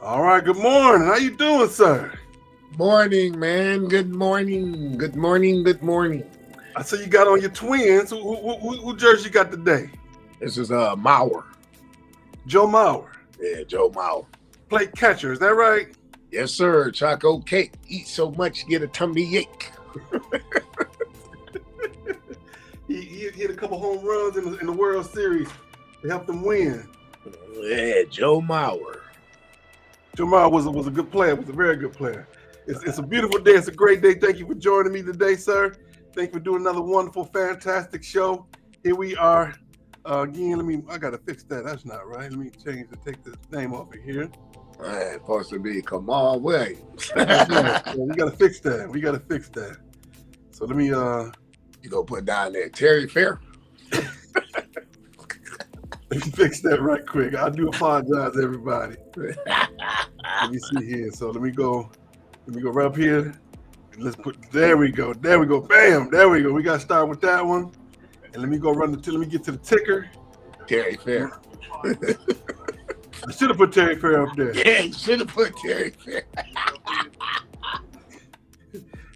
All right, good morning. How you doing, sir? Morning, man. Good morning. Good morning. Good morning. I see you got on your twins. Who jersey you got today? This is Mauer. Joe Mauer. Yeah, Joe Mauer. Played catcher, is that right? Yes, sir. Choco cake. Eat so much, get a tummy ache. He hit a couple home runs in the World Series to help them win. Yeah, Joe Mauer. Joe Mauer was a good player. Was a very good player. It's a beautiful day. It's a great day. Thank you for joining me today, sir. Thank you for doing another wonderful, fantastic show. Here we are again. I gotta fix that. That's not right. Let me change to take the name off of here. Man, supposed to be Kamau Williams. We gotta fix that. We gotta fix that. So let me You go put down there Terry Fair. let me fix that right quick. I do apologize, everybody. Let me see here. So let me go right up here. There we go. Bam, there we go. We gotta start with that one. And let me go let me get to the ticker. Terry Fair. I should have put Terry Fair up there. Yeah, you should have put Terry Fair.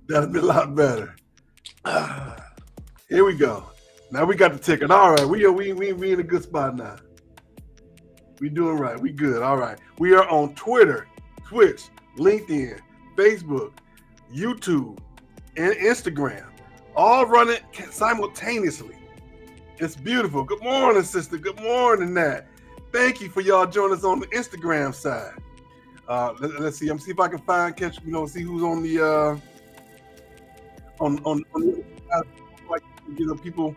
That'd be a lot better. Here we go. Now we got the ticket. All right, we in a good spot now. We doing right. We good. All right. We are on Twitter, Twitch, LinkedIn, Facebook, YouTube, and Instagram, all running simultaneously. It's beautiful. Good morning, sister. Good morning, Nat. Thank you for y'all joining us on the Instagram side. Let's see. I'm see if I can see who's on the like, people.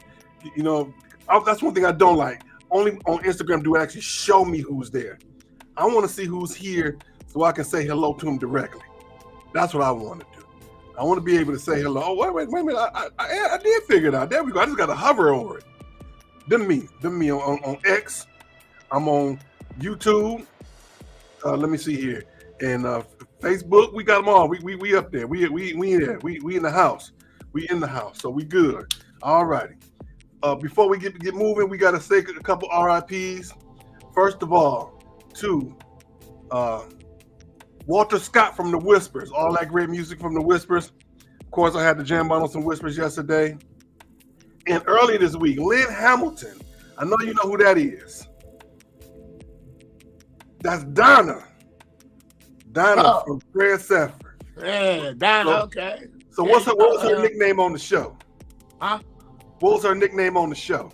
That's one thing I don't like. Only on Instagram do it actually show me who's there. I want to see who's here so I can say hello to them directly. That's what I want to do. I want to be able to say hello. Oh, wait a minute. I did figure it out. There we go. I just got to hover over it. Them me on X. I'm on YouTube. Let me see here. And Facebook, we got them all. We up there. We there. We in the house. We in the house. So we good. All righty. Before we get moving, we got to say a couple RIPs. First of all, to Walter Scott from the Whispers. All that great music from the Whispers. Of course, I had to jam on some Whispers yesterday. And earlier this week, Lynn Hamilton. I know you know who that is. That's Donna. From Fred Sanford. Yeah, Donna, okay. So what was her nickname on the show? Huh? What was her nickname on the show?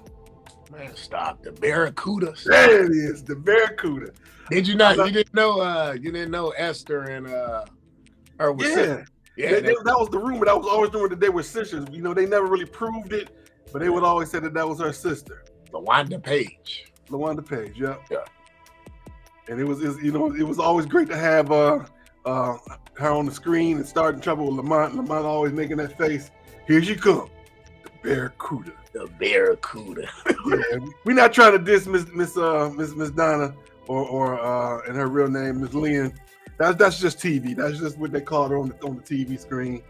Man, stop. The Barracuda. There it is, the Barracuda. Did you not? You didn't know Esther and her was sisters. Yeah. That was the rumor. That was always the rumor that they were sisters. They never really proved it, but they would always say that was her sister. LaWanda Page. Yeah. And it was always great to have her on the screen and starting trouble with Lamont. Lamont always making that face. Here she come, the Barracuda. The Barracuda. Yeah, we're not trying to diss Miss Donna or and her real name Miss Lynn. That's just TV. That's just what they call her on the TV screen.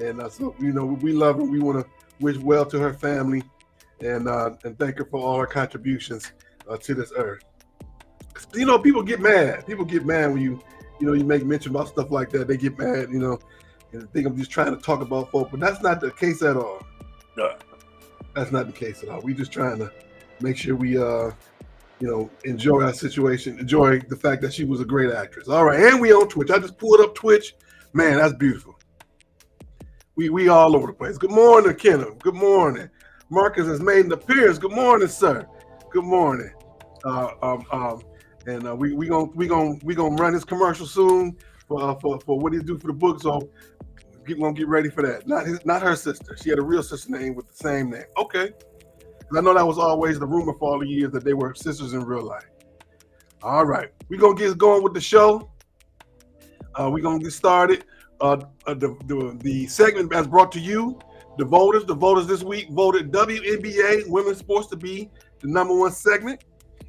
And so we love her. We want to wish well to her family and thank her for all her contributions to this earth. People get mad. People get mad when you make mention about stuff like that. They get mad, and think I'm just trying to talk about folk, but that's not the case at all. No. That's not the case at all. We just trying to make sure we enjoy our situation, enjoy the fact that she was a great actress. All right, and we on Twitch. I just pulled up Twitch. Man, that's beautiful. We all over the place. Good morning, Kenneth. Good morning. Marcus has made an appearance. Good morning, sir. Good morning. And we gonna run this commercial soon for what he do for the book. So we're gonna get ready for that. Not her sister. She had a real sister name with the same name. Okay. I know that was always the rumor for all the years that they were sisters in real life. All right, we're gonna get going with the show. We're gonna get started. The segment as brought to you. The voters this week voted WNBA women's sports to be the #1 segment.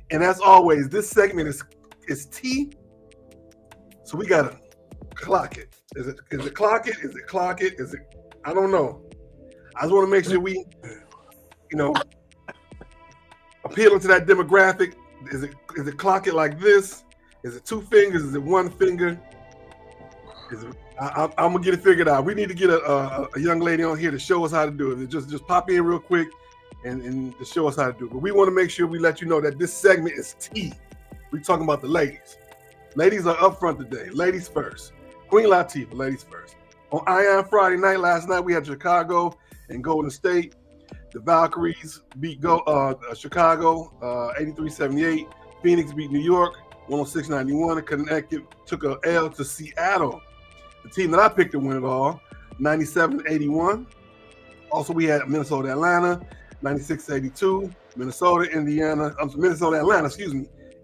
And as always, this segment is T. So we gotta clock it. Is it clock it? Is it clock it? Is it? I don't know. I just want to make sure we, appealing to that demographic. Is it clock it like this? Is it 2 fingers? Is it 1 finger? I'm gonna get it figured out. We need to get a young lady on here to show us how to do it. Just pop in real quick and to show us how to do it. But we want to make sure we let you know that this segment is tea. We're talking about the ladies. Ladies are up front today. Ladies first. Queen Latifah, ladies first. On Iron Friday night, last night, we had Chicago and Golden State. The Valkyries beat Chicago 83-78. Phoenix beat New York 106-91. And Connecticut took a L to Seattle. The team that I picked to win it all, 97-81. Also, we had Minnesota, Atlanta, 96-82. Minnesota, Atlanta,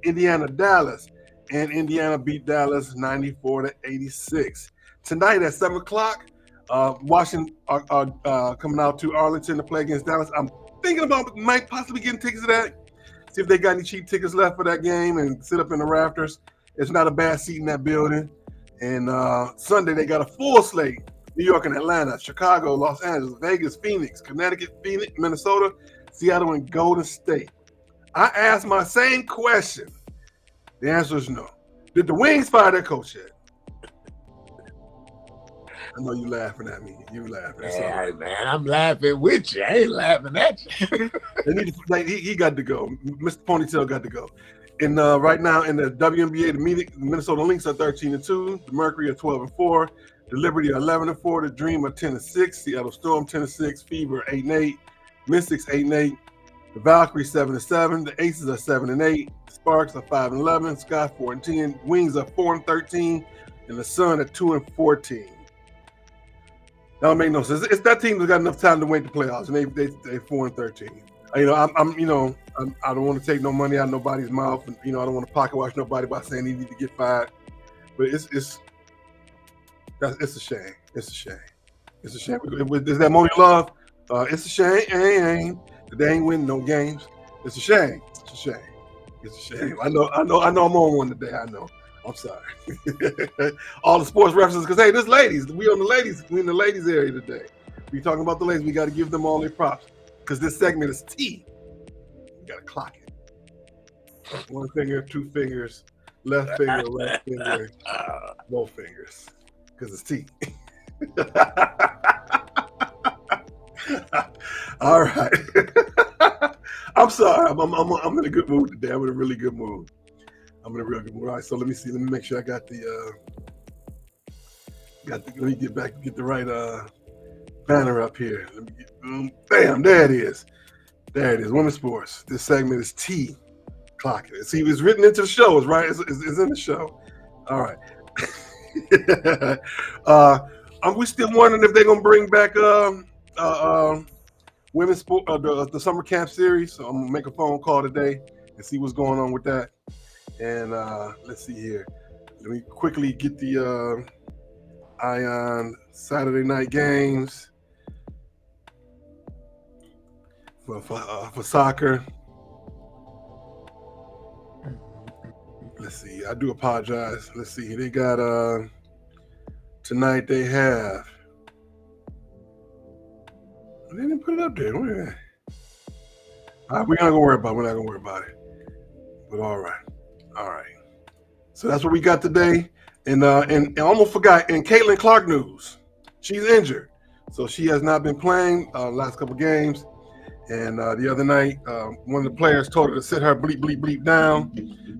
Indiana, Dallas. And Indiana beat Dallas 94-86. Tonight at 7 o'clock, Washington are coming out to Arlington to play against Dallas. I'm thinking about might possibly getting tickets to that. See if they got any cheap tickets left for that game and sit up in the rafters. It's not a bad seat in that building. And Sunday, they got a full slate. New York and Atlanta, Chicago, Los Angeles, Vegas, Phoenix, Connecticut, Minnesota, Seattle, and Golden State. I asked my same question. The answer is no. Did the Wings fire their coach yet? I know you laughing at me. You laughing. Yeah, man, I'm laughing with you. I ain't laughing at you. He got to go. Mr. Ponytail got to go. And right now in the WNBA, the Minnesota Lynx are 13-2. The Mercury are 12-4. The Liberty are 11-4. The Dream are 10-6. Seattle Storm 10-6. Fever 8-8. Mystics 8-8. The Valkyries 7-7. The Aces are 7-8. Sparks are 5-11. Sky 4-10. Wings are 4-13. And the Sun are 2-14. That don't make no sense. It's that team that's got enough time to wait the playoffs, and they 4-13. You know, I don't want to take no money out of nobody's mouth, and I don't want to pocket watch nobody by saying they need to get fired. But it's a shame. It's a shame. It's a shame. Is that Moni Love? It's a shame. They ain't winning no games. It's a shame. It's a shame. It's a shame. I know. I'm on one today. I know. I'm sorry. All the sports references, because hey, there's ladies. We in the ladies area today. We talking about the ladies. We got to give them all their props because this segment is tea. We got to clock it. 1 finger, 2 fingers, left finger, right finger, both fingers, because it's tea. All right. I'm sorry. I'm in a good mood today. I'm in a really good mood. I'm in a real good mood. All right, so let me see. Let me make sure I got let me get the right banner up here. Let me bam, there it is. There it is. Women's sports. This segment is T. Clock it. See, it's written into the show, right? It's in the show. All right. We still wondering if they're gonna bring back women's sport, the summer camp series. So I'm gonna make a phone call today and see what's going on with that. And let's see here. Let me quickly get the Ion Saturday night games for soccer. Let's see. I do apologize. Let's see. They got tonight. They have. They didn't put it up there. All right, we're not gonna worry about it. But all right. So that's what we got today. And I almost forgot. In Caitlin Clark news, she's injured, so she has not been playing last couple games. And the other night, one of the players told her to sit her bleep down.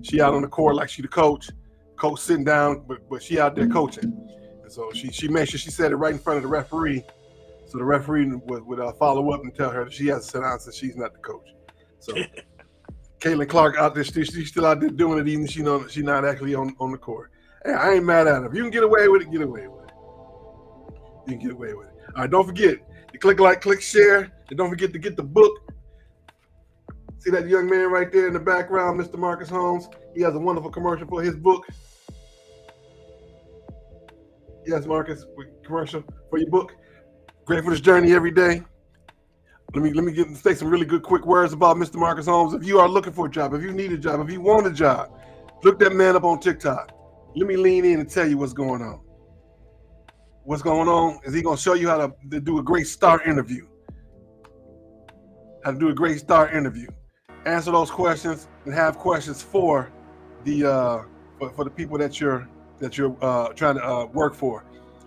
She out on the court like she the coach sitting down, but she out there coaching. And so she made sure she said it right in front of the referee, so the referee would follow up and tell her that she has to sit down since she's not the coach. So. Caitlin Clark out there, she's still out there doing it, even she's not actually on the court. Hey, I ain't mad at her. If you can get away with it, get away with it. You can get away with it. All right, don't forget, you click like, click share, and don't forget to get the book. See that young man right there in the background, Mr. Marcus Holmes? He has a wonderful commercial for his book. Yes, Marcus, commercial for your book. Great for this journey every day. Let me say some really good quick words about Mr. Marcus Holmes. If you are looking for a job, if you need a job, if you want a job, look that man up on TikTok. Let me lean in and tell you what's going on. What's going on is he going to show you how to do a great star interview. How to do a great star interview. Answer those questions and have questions for the for the people that you're trying to work for,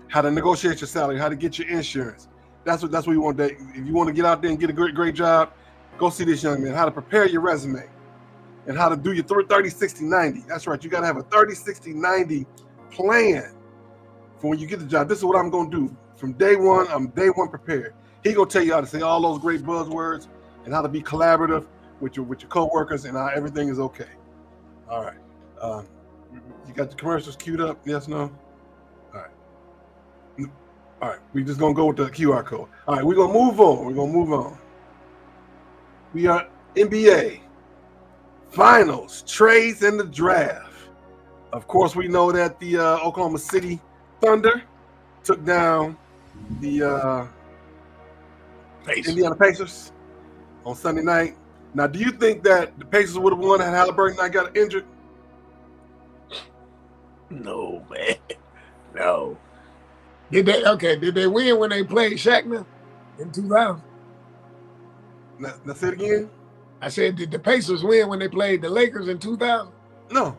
how to negotiate your salary, how to get your insurance. That's what you want. That if you want to get out there and get a great job, go see this young man. How to prepare your resume and how to do your 30, 60, 90. That's right. You got to have a 30, 60, 90 plan for when you get the job. This is what I'm going to do from day one. I'm day one prepared. He gonna tell you how to say all those great buzzwords and how to be collaborative with your coworkers and how everything is okay. All right. You got the commercials queued up? Yes, no? All right. All right. We just gonna go with the QR code. All right. We're gonna move on. We are NBA finals, trades, and the draft. Of course, we know that the Oklahoma City Thunder took down the Indiana Pacers on Sunday night. Now, do you think that the Pacers would have won had Halliburton not got injured? No, man. No. Did they win when they played Shaq in 2000? Now say it again. I said, did the Pacers win when they played the Lakers in 2000? No.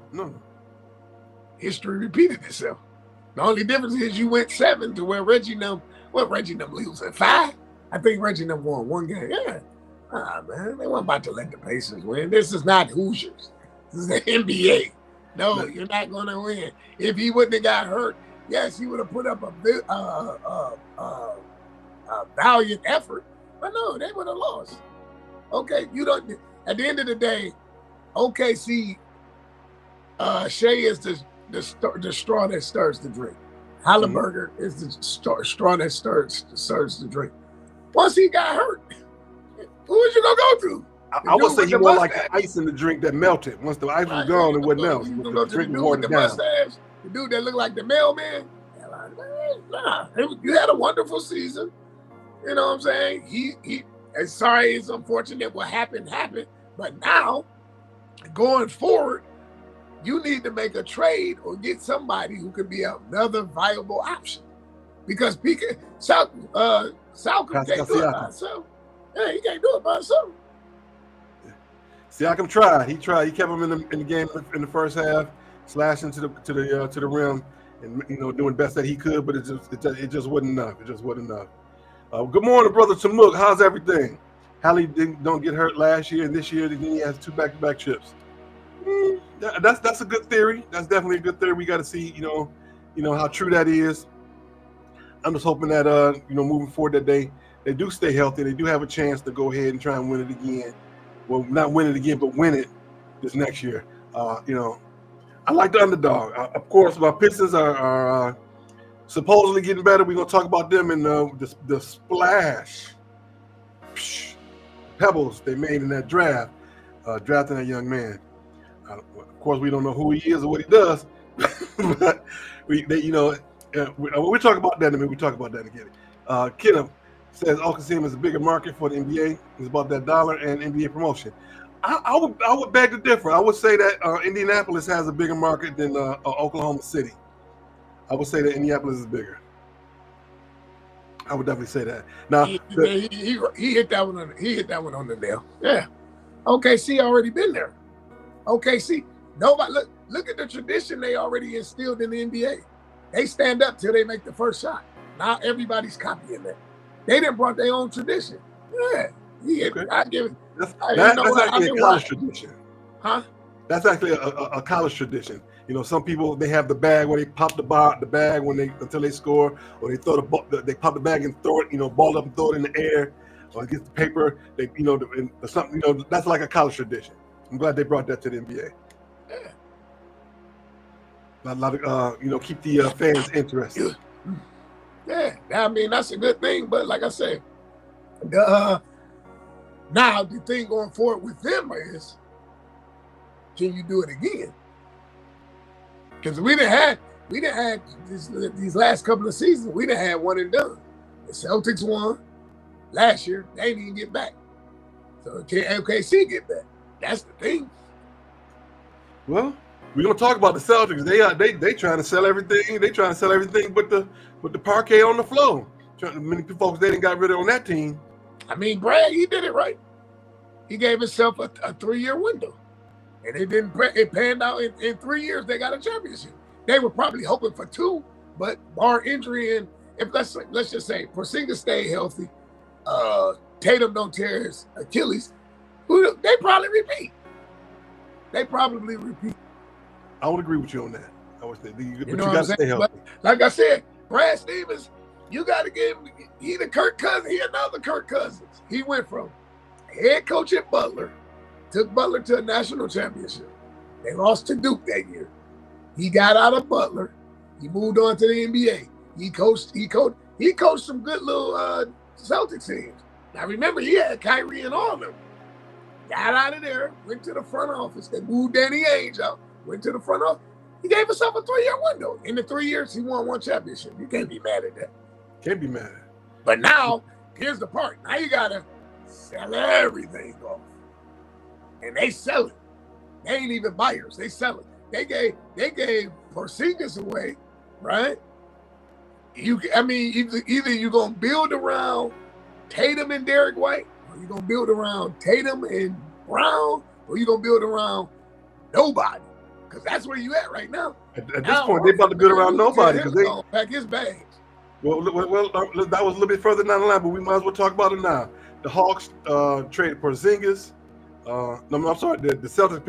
History repeated itself. The only difference is you went 7 to where Reggie lose at 5. I think Reggie won 1 game. Yeah. Man, they weren't about to let the Pacers win. This is not Hoosiers. This is the NBA. No, you're not going to win. If he wouldn't have got hurt, yes, he would have put up a valiant effort. But no, they would have lost. Okay, you don't. At the end of the day, OKC, Shea is the straw that stirs the drink. Halliburton is the straw that stirs the drink. Once he got hurt, who was you gonna go to? I would say he more like the ice in the drink that melted. Once the ice was gone, it wasn't else. You go to the dude with the mustache, the dude that looked like the mailman. Nah, you had a wonderful season. You know what I'm saying? He sorry, it's unfortunate what happened, but now, going forward, you need to make a trade or get somebody who could be another viable option. Because Sal can't do it by himself. Yeah, he can't do it by himself. Siakam tried. He kept him in the game in the first half, slashing to the rim, and doing best that he could. But it just wasn't enough. It just wasn't enough. Good morning, brother Tamuk. How's everything? Hallie don't get hurt last year, and this year then he has 2 back-to-back chips. That's a good theory. That's definitely a good theory. We got to see, how true that is. I'm just hoping that moving forward that they do stay healthy. They do have a chance to go ahead and try and win it again. Well, not win it again, but win it this next year. I like the underdog. Of course, my Pistons are supposedly getting better. We're gonna talk about them in the splash pebbles they made in that draft, drafting that young man. Of course, we don't know who he is or what he does, but we'll talk about that in a minute. We talk about that again. Kidham says Oklahoma is a bigger market for the NBA. It's about that dollar and NBA promotion. I would beg to differ. I would say that Indianapolis has a bigger market than Oklahoma City. I would say that Indianapolis is bigger. I would definitely say that. Now he hit that one. He hit that one on the nail. Yeah. OKC already been there. OKC. Nobody look at the tradition they already instilled in the NBA. They stand up till they make the first shot. Now everybody's copying that. They didn't brought their own tradition. Yeah. Okay. I give it. That's actually a college tradition. Huh? That's actually a college tradition. Some people, they have the bag where they pop the bag until they score, or they throw they pop the bag and throw it, ball up and throw it in the air, or get the paper. They, something. That's like a college tradition. I'm glad they brought that to the NBA. Yeah. A lot of keep the fans interested. Yeah, I mean that's a good thing. But like I said, now the thing going forward with them is, can you do it again? Because we didn't have these last couple of seasons. We didn't have one and done. The Celtics won last year. They didn't get back. So can OKC get back? That's the thing. Well, we're gonna talk about the Celtics. They trying to sell everything. They trying to sell everything with the parquet on the floor. Many folks they didn't got rid of on that team. I mean, Brad, he did it right. He gave himself a 3-year window. And it panned out in 3 years. They got a championship. They were probably hoping for 2, but bar injury and if let's just say Porzingis stay healthy, Tatum don't tear his Achilles, they probably repeat. I would agree with you on that. But you know got to stay healthy. But like I said, Brad Stevens, you got to give him. He the Kirk Cousins. He another Kirk Cousins. He went from head coach at Butler, took Butler to a national championship. They lost to Duke that year. He got out of Butler. He moved on to the NBA. He coached some good little Celtics teams. Now remember, he had Kyrie and all of them. Got out of there, went to the front office. They moved Danny Ainge out, went to the front office. He gave himself a 3-year window. In the 3 years, he won 1 championship. You can't be mad at that. Can't be mad at it. But now, here's the part. Now you got to sell everything off. And they sell it. They ain't even buyers. They sell it. They gave Porzingis away, right? Either you're going to build around Tatum and Derek White, or you're going to build around Tatum and Brown, or you're going to build around nobody. Because that's where you at right now. At this point, they about to build around nobody. Because they pack his bags. Well, that was a little bit further down the line, but we might as well talk about it now. The Hawks traded Porzingis. I'm sorry. The Celtics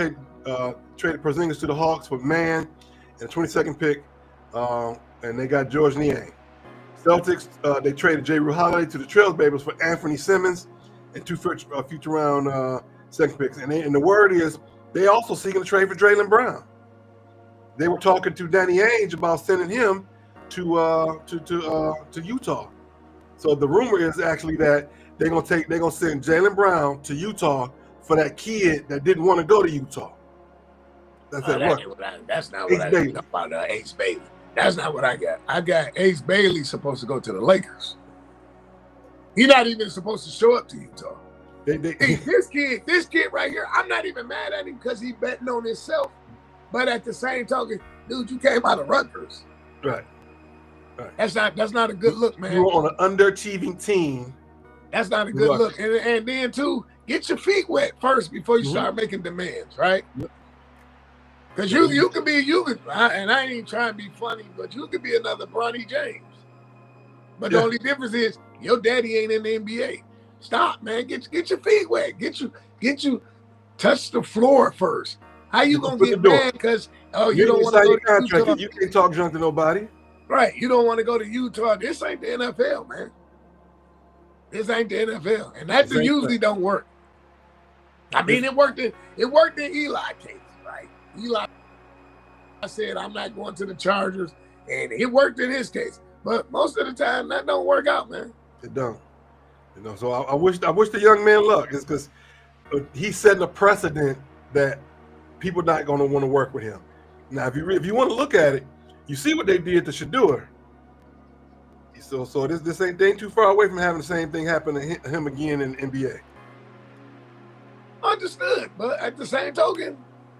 traded Porzingis to the Hawks for Mann and a 22nd pick, and they got George Niang. Celtics, they traded J. Rue Holiday to the Trailblazers for Anthony Simmons and 2 future round second picks. And the word is they also seeking a trade for Jaylen Brown. They were talking to Danny Ainge about sending him to Utah. So the rumor is actually that they're gonna send Jaylen Brown to Utah for that kid that didn't want to go to Utah. That's not what I got about Ace Bailey. That's not what I got. I got Ace Bailey supposed to go to the Lakers. He's not even supposed to show up to Utah. This kid right here, I'm not even mad at him because he betting on himself. But at the same token, dude, you came out of Rutgers. Right. That's not a good look, man. You were on an underachieving team. That's not a good look. And then too, get your feet wet first before you start making demands, right? Because you could be and I ain't trying to be funny, but you could be another Bronny James. But the only difference is your daddy ain't in the NBA. Stop, man. Get your feet wet. Get you touch the floor first. How you gonna get mad because you don't want to go to Utah? You can't talk junk to nobody. Right. You don't want to go to Utah. This ain't the NFL, man. This ain't the NFL. And that usually don't work. I mean, it worked in Eli's case, right? Eli said, I'm not going to the Chargers, and it worked in his case. But most of the time, that don't work out, man. It don't. So I wish the young man luck. It's because he's setting a precedent that people not going to want to work with him. Now, if you want to look at it, you see what they did to Shedeur. So this ain't too far away from having the same thing happen to him again in the NBA. Understood, but at the same token,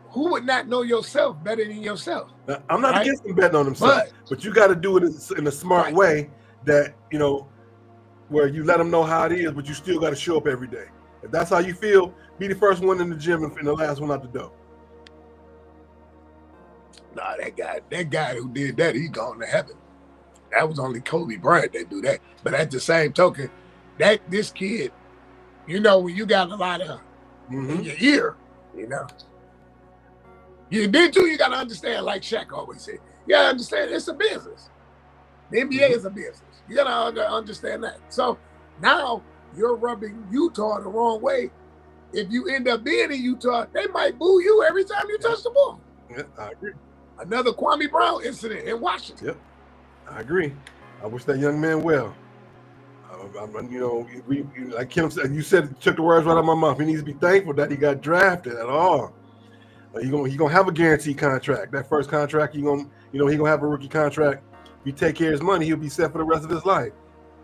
who would not know yourself better than yourself? Now, I'm not against him betting on himself, but you got to do it in a smart way that, where you let them know how it is, but you still got to show up every day. If that's how you feel, be the first one in the gym and the last one out the door. Nah, that guy who did that, he's gone to heaven. That was only Kobe Bryant that do that. But at the same token, this kid, when you got a lot of in your ear, you did too. You got to understand, like Shaq always said, you got to understand it's a business. The NBA is a business. You got to understand that. So now you're rubbing Utah the wrong way. If you end up being in Utah, they might boo you every time you touch the ball. Yeah, I agree. Another Kwame Brown incident in Washington. Yep, I agree. I wish that young man well. Like Kim said, you took the words right out of my mouth. He needs to be thankful that he got drafted at all. He gonna have a guaranteed contract. That first contract, he gonna have a rookie contract. If he take care of his money, he'll be set for the rest of his life.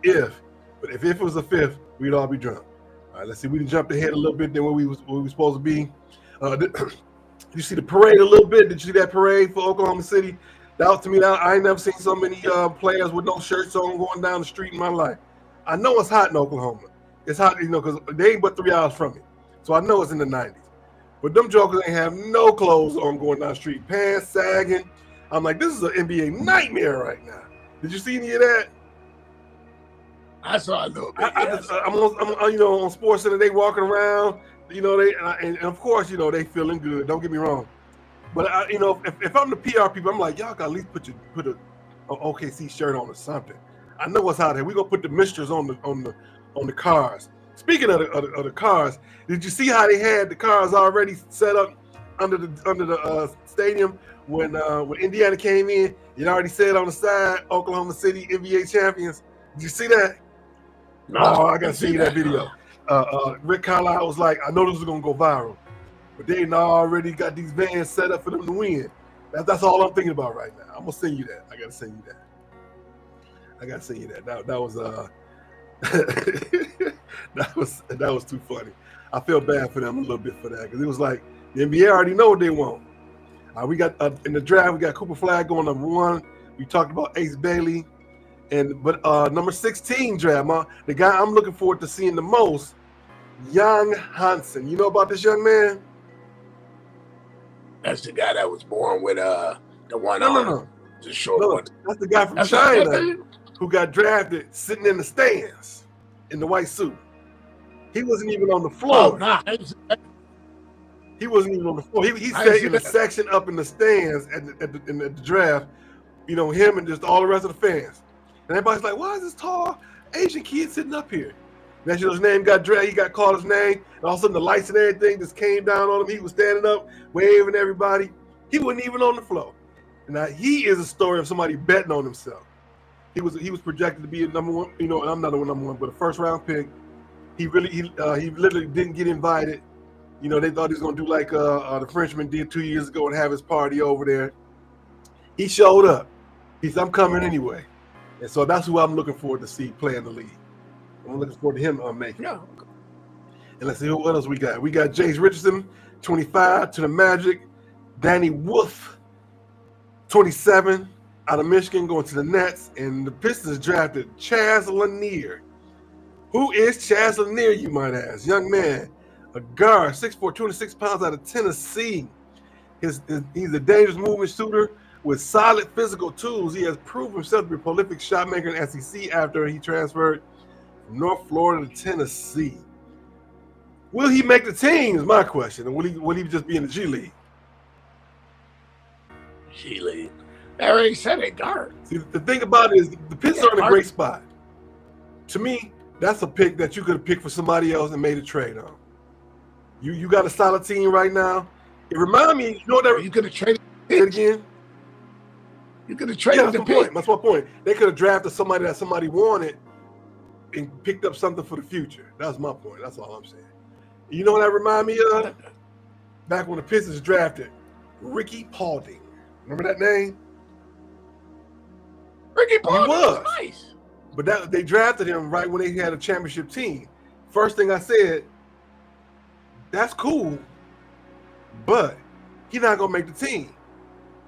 But if it was a fifth, we'd all be drunk. All right, let's see. We jumped ahead a little bit than where we was supposed to be. You see the parade a little bit? Did you see that parade for Oklahoma City? That was, to me, I ain't never seen so many players with no shirts on going down the street in my life. I know it's hot in Oklahoma. It's hot, because they ain't but 3 hours from me. So I know it's in the 90s. But them jokers ain't have no clothes on going down the street, pants sagging. I'm like, this is an NBA nightmare right now. Did you see any of that? I saw a little bit. I'm on Sports Center. They walking around, and of course, they feeling good. Don't get me wrong, but if I'm the PR people, I'm like, y'all got at least put an OKC shirt on or something. I know what's out there. We gonna put the misters on the cars. Speaking of the cars, did you see how they had the cars already set up under the stadium when Indiana came in? It already said on the side, Oklahoma City NBA champions. Did you see that? No, I gotta see that video. Rick Carlisle was like, I know this is gonna go viral, but they already got these vans set up for them to win. That's all I'm thinking about right now. I'm gonna send you that. I gotta send you that. That was that was too funny. I feel bad for them a little bit for that because it was like the NBA already know what they want. We got in the draft, we got Cooper Flag going number 1. We talked about Ace Bailey. But number 16 draft, the guy I'm looking forward to seeing the most, Young Hansen. You know about this young man? That's the guy that was born with the one No. The short one. That's the guy from China who got drafted sitting in the stands in the white suit. He wasn't even on the floor. Oh, nah. He wasn't even on the floor. He sat in the section up in the stands at the draft. Him and just all the rest of the fans. And everybody's like, why is this tall Asian kid sitting up here? And his name got drafted. He got called his name. And all of a sudden, the lights and everything just came down on him. He was standing up, waving everybody. He wasn't even on the floor. Now, he is a story of somebody betting on himself. He was projected to be a number 1, and I'm not a number 1, but a first-round pick. He literally didn't get invited. They thought he was going to do like the Frenchman did 2 years ago and have his party over there. He showed up. He said, I'm coming anyway. And so that's who I'm looking forward to see play in the league. I'm looking forward to him making it. Yeah. And let's see what else we got. We got James Richardson, 25 to the Magic. Danny Wolf, 27 out of Michigan, going to the Nets. And the Pistons drafted Chaz Lanier. Who is Chaz Lanier, you might ask? Young man, a guard, 6'4", 206 pounds out of Tennessee. He's a dangerous movement shooter with solid physical tools. He has proven himself to be a prolific shot maker in the SEC after he transferred from North Florida to Tennessee. Will he make the team is my question. Or will he just be in the G League? G League. They already said it, guard. See, the thing about it is the Pistons are in a great spot. To me, that's a pick that you could have picked for somebody else and made a trade on. You got a solid team right now. It reminded me, you could have traded it again. You could have traded the pick. That's my point. They could have drafted somebody that somebody wanted and picked up something for the future. That's my point. That's all I'm saying. You know what that remind me of? Back when the Pistons drafted Ricky Paulding. Remember that name? Ricky Paulding was nice. But they drafted him right when they had a championship team. First thing I said, that's cool, but he's not gonna make the team.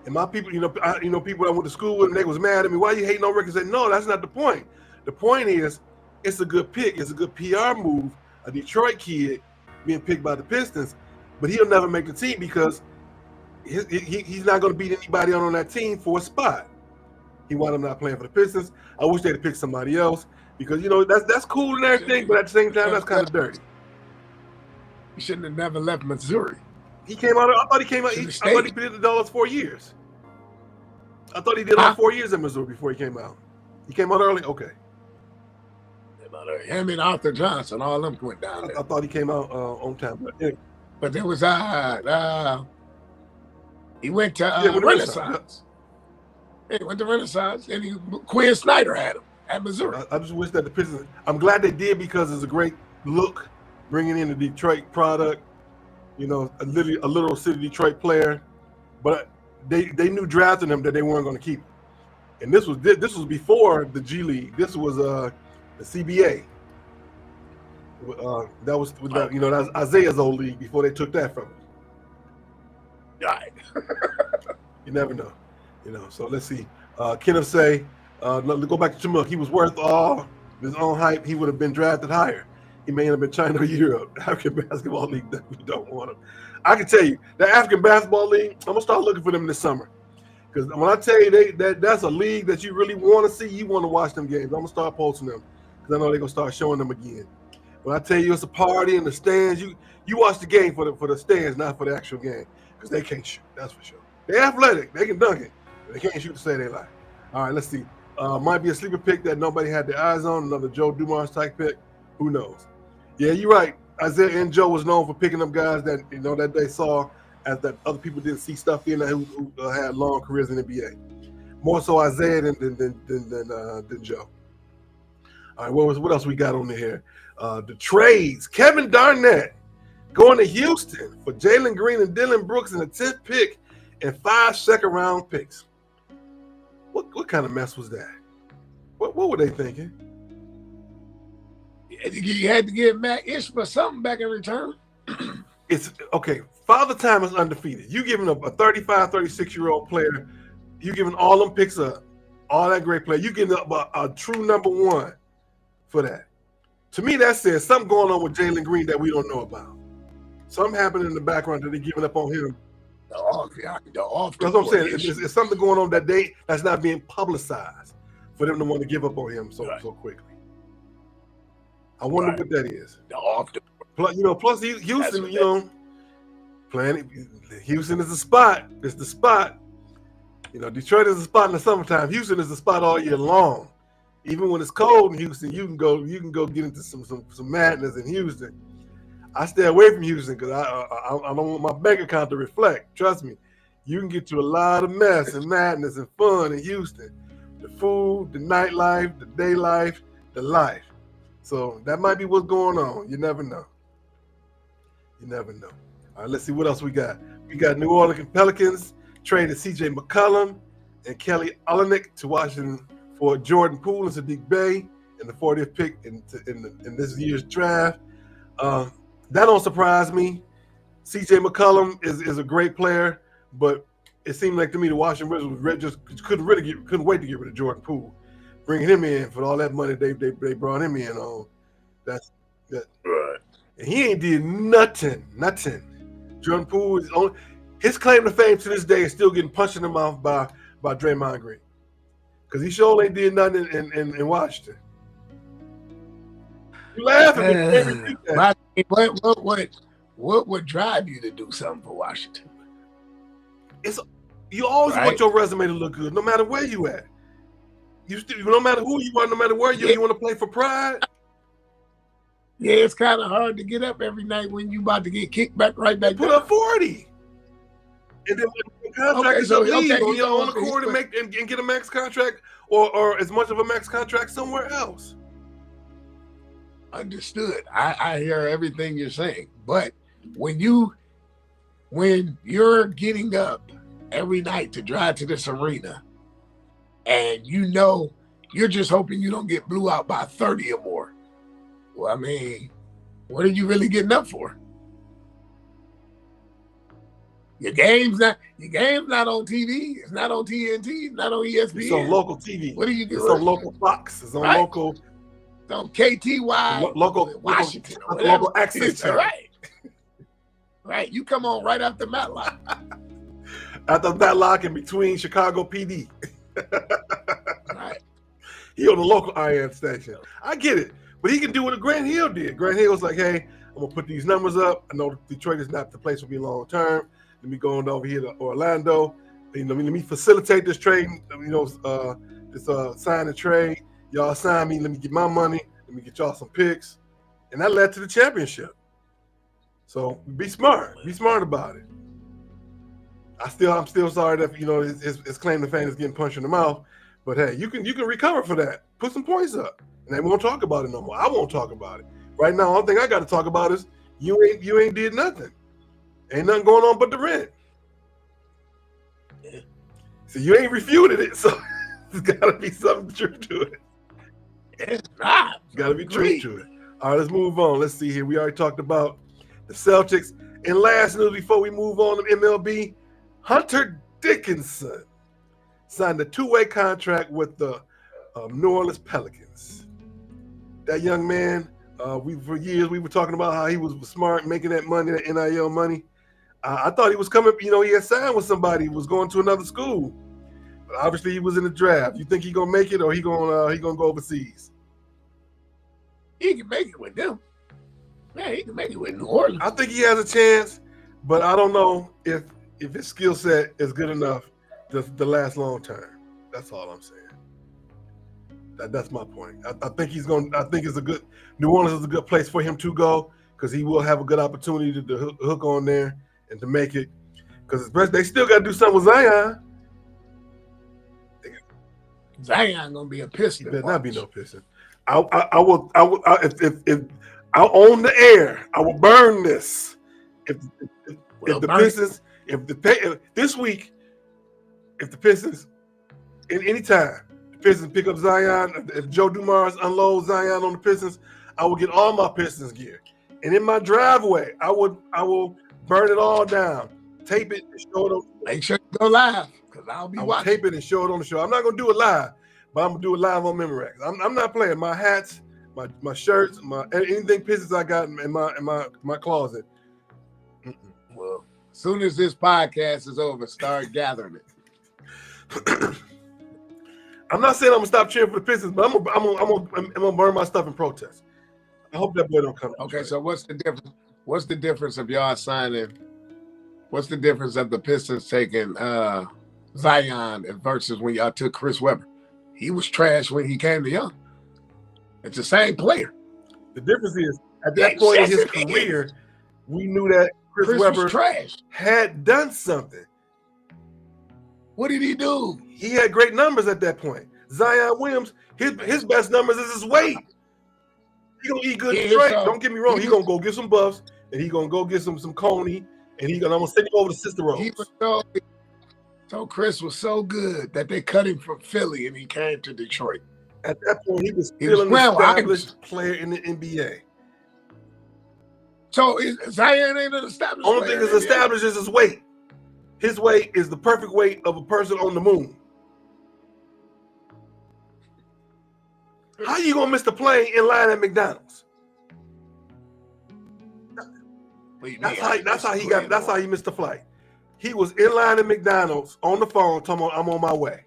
And my people, people I went to school with, and they was mad at me. Why you hating on Ricky? I said, no, that's not the point. The point is, it's a good pick. It's a good PR move. A Detroit kid being picked by the Pistons, but he'll never make the team because he's not going to beat anybody on that team for a spot. He wound up not playing for the Pistons. I wish they'd have picked somebody else because that's cool and everything, but at the same time, that's kind of dirty. He shouldn't have never left Missouri. He came out. I thought he came out. I thought he did the Dollars 4 years. I thought he did like 4 years in Missouri before he came out. He came out early. Okay. Him and Arthur Johnson, all of them went down there. I thought he came out on time. But, anyway. But there was he went to Renaissance. He went to Renaissance, and Quinn Snyder had him at Missouri. I just wish that the Pistons. I'm glad they did because it's a great look bringing in the Detroit product. A little city Detroit player, but they knew drafting him that they weren't going to keep him. And this was before the G League. This was the CBA. That was that was Isaiah's old league before they took that from him. Right. You never know. So let's see. Kenneth say, go back to Chumuk. He was worth all his own hype. He would have been drafted higher. He may end up in China or Europe. African Basketball League that we don't want him. I can tell you, the African Basketball League, I'm gonna start looking for them this summer. Because when I tell you that's a league that you really want to see, you want to watch them games. I'm gonna start posting them because I know they're gonna start showing them again. When I tell you it's a party in the stands, you watch the game for the stands, not for the actual game, because they can't shoot. That's for sure. They're athletic, they can dunk it, but they can't shoot to say they lie. All right, let's see. Might be a sleeper pick that nobody had their eyes on. Another Joe Dumars type pick. Who knows? Yeah, you're right. Isaiah and Joe was known for picking up guys that that they saw as that other people didn't see stuff in who had long careers in the NBA. More so Isaiah than Joe. All right, what else we got on here? The trades. Kevin Garnett going to Houston for Jalen Green and Dylan Brooks in the 10th pick and 5 second-round picks. What kind of mess was that? What were they thinking? You had to give Matt Ishmael something back in return. It's okay. Father Time is undefeated. You giving up a 35, 36-year-old player. You giving all them picks up, all that great player. You giving up a true number one for that. To me, that says something going on with Jalen Green that we don't know about. Something happening in the background that they're giving up on him. The off. That's what I'm saying. It's something going on that's not being publicized for them to want to give up on him so quickly. I wonder what that is. The off. Plus Houston, playing. Houston is the spot. It's the spot. Detroit is the spot in the summertime. Houston is the spot all year long. Even when it's cold in Houston, you can go get into some madness in Houston. I stay away from Houston because I don't want my bank account to reflect. Trust me, you can get to a lot of mess and madness and fun in Houston. The food, the nightlife, the day life, the life. So that might be what's going on. You never know. All right, let's see what else we got. We got New Orleans Pelicans traded C.J. McCollum and Kelly Olynyk to Washington for Jordan Poole and Sadiq Bey in the 40th pick in this year's draft. That don't surprise me. C.J. McCollum is a great player, but it seemed like to me the Washington Wizards just couldn't wait to get rid of Jordan Poole, bringing him in for all that money they brought him in on. That's right. And he ain't did nothing. Jordan Poole is on his claim to fame to this day is still getting punched in the mouth by Draymond Green, because he sure ain't did nothing in Washington. You laughing at me. What would drive you to do something for Washington? You always want your resume to look good, no matter where you at. No matter who you are, no matter where you want to play for pride. Yeah, it's kind of hard to get up every night when you about to get kicked right back. Put up 40, and then when the contract is up, leave on your own accord and get a max contract or as much of a max contract somewhere else. Understood. I hear everything you're saying, but when you're getting up every night to drive to this arena, and you're just hoping you don't get blew out by 30 or more. Well, I mean, what are you really getting up for? Your game's not on TV. It's not on TNT. It's not on ESPN. It's on local TV. What are you doing? It's on local Fox. It's on local. It's on KTY. Local Washington. Local access. Right. Right. You come on right after Matlock. After Matlock in between Chicago PD. Right. He on the local IM station. I get it. But he can do what Grant Hill did. Grant Hill was like, hey, I'm going to put these numbers up. I know Detroit is not the place for me long term. Let me go on over here to Orlando. Let me facilitate this trade, this sign and trade. Y'all sign me. Let me get my money. Let me get y'all some picks. And that led to the championship. So be smart. Be smart about it. I'm still sorry that his claim to fame is getting punched in the mouth. But hey, you can recover for that. Put some points up. And they won't talk about it no more. I won't talk about it. Right now, the only thing I got to talk about is you ain't did nothing. Ain't nothing going on but the rent. Yeah. So you ain't refuted it, so there's got to be something true to it. It's not. Got to be true to it. All right, let's move on. Let's see here. We already talked about the Celtics. And last news before we move on to MLB, Hunter Dickinson signed a 2-way contract with the New Orleans Pelicans. That young man For years we were talking about how he was smart, making that money, that NIL money. I thought he was coming. He had signed with somebody, was going to another school. But obviously, he was in the draft. You think he gonna make it, or he gonna go overseas? He can make it with them. Yeah, he can make it with New Orleans. I think he has a chance, but I don't know if his skill set is good enough to last long term. That's all I'm saying. That's my point. I think he's going. I think it's a good. New Orleans is a good place for him to go because he will have a good opportunity to hook on there and to make it. Because they still got to do something with Zion. Zion gonna be a Piston. He better not be no Piston. I will. If I'll own the air, I will burn this. If the Pistons, this week, if the Pistons, in any time, the Pistons pick up Zion, if Joe Dumars unloads Zion on the Pistons, I will get all my Pistons gear. And in my driveway, I will burn it all down, tape it, and show it on. Make sure you go live, because I'll be watching. Tape it and show it on the show. I'm not gonna do it live, but I'm gonna do it live on Memorex. I'm not playing. My hats, my shirts, anything Pistons I got in my closet. Well, as soon as this podcast is over, start gathering it. I'm not saying I'm gonna stop cheering for the Pistons, but I'm gonna burn my stuff in protest. I hope that boy don't come. Okay, so what's the difference? What's the difference of y'all signing? What's the difference of the Pistons taking Zion versus when y'all took Chris Webber? He was trash when he came to y'all. It's the same player. The difference is at that point in his career, we knew that Chris Webber had done something. What did he do? He had great numbers at that point. Zion Williams, his best numbers is his weight. He gonna eat good straight. Don't get me wrong. He gonna go get some buffs, and he gonna go get some coney, and I'm gonna send him over to Sister Rose. So Chris was so good that they cut him from Philly, and he came to Detroit. At that point, he was still an established player in the NBA. So Zion ain't an established player. Only thing that's established is his weight. His weight is the perfect weight of a person on the moon. How you gonna miss the plane in line at McDonald's? That's how he missed the flight. He was in line at McDonald's on the phone, talking about, I'm on my way.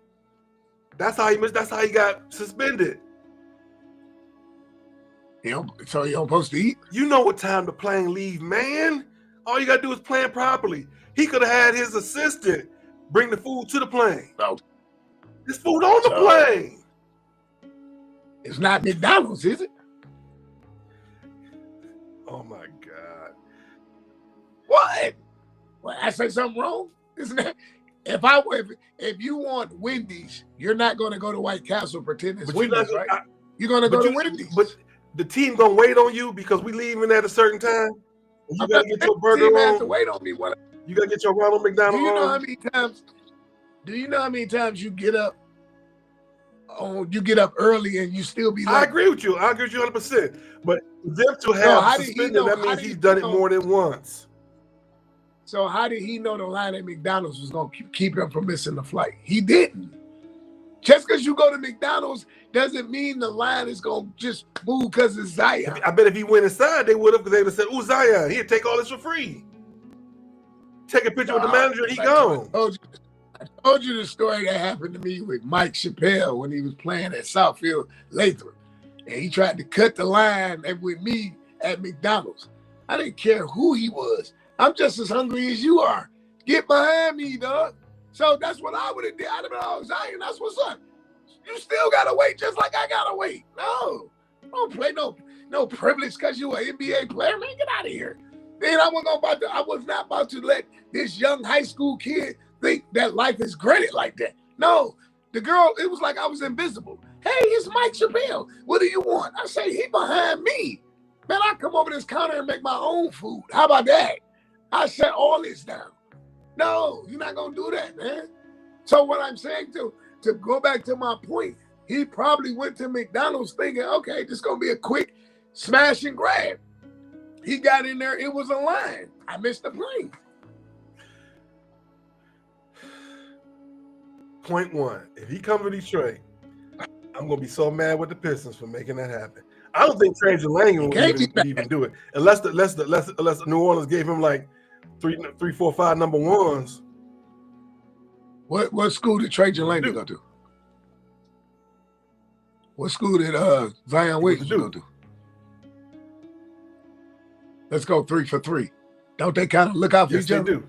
That's how he missed. That's how he got suspended. So he don't supposed to eat? You know what time the plane leave, man. All you gotta do is plan properly. He could have had his assistant bring the food to the plane. No. There's food on the plane. It's not McDonald's, is it? Oh my God. What? Well, I say something wrong? Isn't that? If you want Wendy's, you're not going to go to White Castle pretend it's Wendy's, right? You're going to go to Wendy's. But the team going to wait on you because we leaving at a certain time. You got to get your burger on. Has to wait on me. You got to get your Ronald McDonald on. Do you know how many times you get up? Oh, you get up early and you still be late? I agree with you. 100%. But them to have suspended, that means he's done it more than once. So how did he know the line at McDonald's was going to keep him from missing the flight? He didn't. Just because you go to McDonald's doesn't mean the line is going to just move because it's Zion. I bet if he went inside, they would have, because they would have said, "Ooh, Zion, he'd take all this for free. Take a picture with the manager and he gone." I told you the story that happened to me with Mike Chappelle when he was playing at Southfield Lathrop. And he tried to cut the line with me at McDonald's. I didn't care who he was. I'm just as hungry as you are. Get behind me, dog. So that's what I would have did. I'd have been, oh, Zion, that's what's up. You still got to wait just like I got to wait. No. Don't play no privilege because you an NBA player. Man, get out of here. Then I was not about to let this young high school kid think that life is granted like that. No, the girl, it was like I was invisible. Hey, it's Mike Chappelle. What do you want? I say, he behind me. Man, I come over this counter and make my own food. How about that? I shut all this down. No, you're not going to do that, man. So what I'm saying to go back to my point, he probably went to McDonald's thinking, okay, this is going to be a quick smash and grab. He got in there. It was a line. I missed the plane. Point one, if he comes to Detroit, I'm gonna be so mad with the Pistons for making that happen. I don't think Trajan Langdon would even do it unless New Orleans gave him like three, 4, 5 number ones. What school did Trajan Langdon go to? What school did Zion Williams go to? Let's go 3 for 3. Don't they kind of look out for each other? Yes, they do.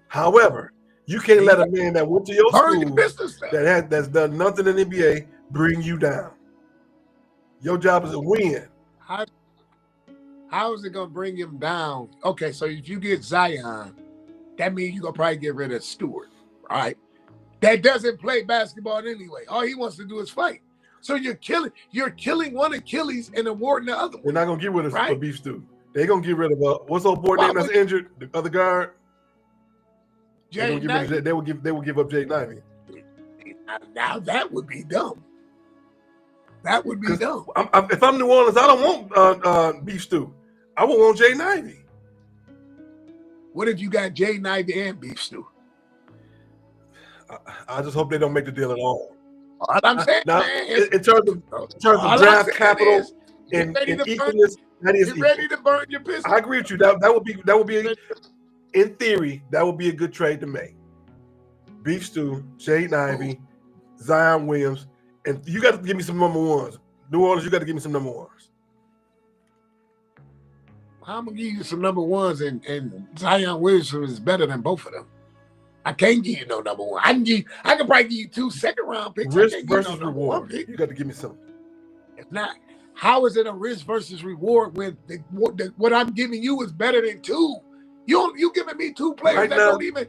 However, you can't let a man that went to your school that's done nothing in the NBA bring you down. Your job is to win. How is it going to bring him down? Okay, so if you get Zion, that means you're going to probably get rid of Stewart, all right? That doesn't play basketball anyway. All he wants to do is fight. So you're killing one Achilles and awarding the other one. They're not going to get rid of Beef Stew. They're going to get rid of what's old boy name that's injured? The other guard? They will give up Jay Knivey. Now that would be dumb. That would be dumb. If I'm New Orleans, I don't want Beef Stew. I would want Jay Knivey. What if you got Jay Knivey and Beef Stew? I just hope they don't make the deal at all. All I'm saying, in terms of draft capital and equalness, that is equal. Ready to burn your Pistons. I agree with you. That would be in theory, that would be a good trade to make. Beef Stew, Jay Knivey, Zion Williams, and you got to give me some number ones. New Orleans, you got to give me some number ones. I'm gonna give you some number ones, and Zion Williams is better than both of them. I can't give you no number one. I can probably give you 2 second-round picks. Risk versus reward. You got to give me something. If not, how is it a risk versus reward when what I'm giving you is better than 2? You giving me 2 players right that now, don't even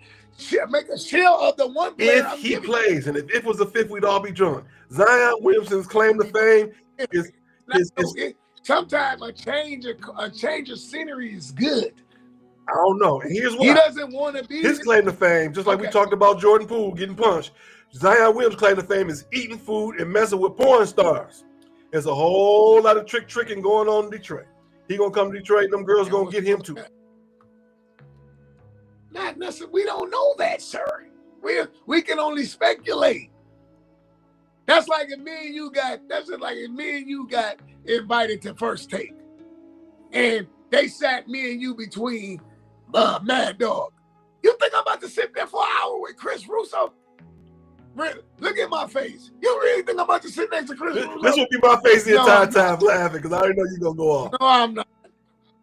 make a shell of the one player. If he plays, and if it was a 5th, we'd all be drunk. Zion Williamson's claim to fame is sometimes a change of scenery is good. I don't know. And here's why. He doesn't want to be his claim to fame, just like we talked about Jordan Poole getting punched. Zion Williams' claim to fame is eating food and messing with porn stars. There's a whole lot of tricking going on in Detroit. He gonna come to Detroit, and them girls gonna get him too. Not necessarily. We don't know that, sir. We can only speculate. That's like if me and you got invited to First Take, and they sat me and you between Mad Dog. You think I'm about to sit there for an hour with Chris Russo? Really? Look at my face. You really think I'm about to sit next to Chris Russo? This will be my face the entire time laughing because I already know you're going to go off. No, I'm not.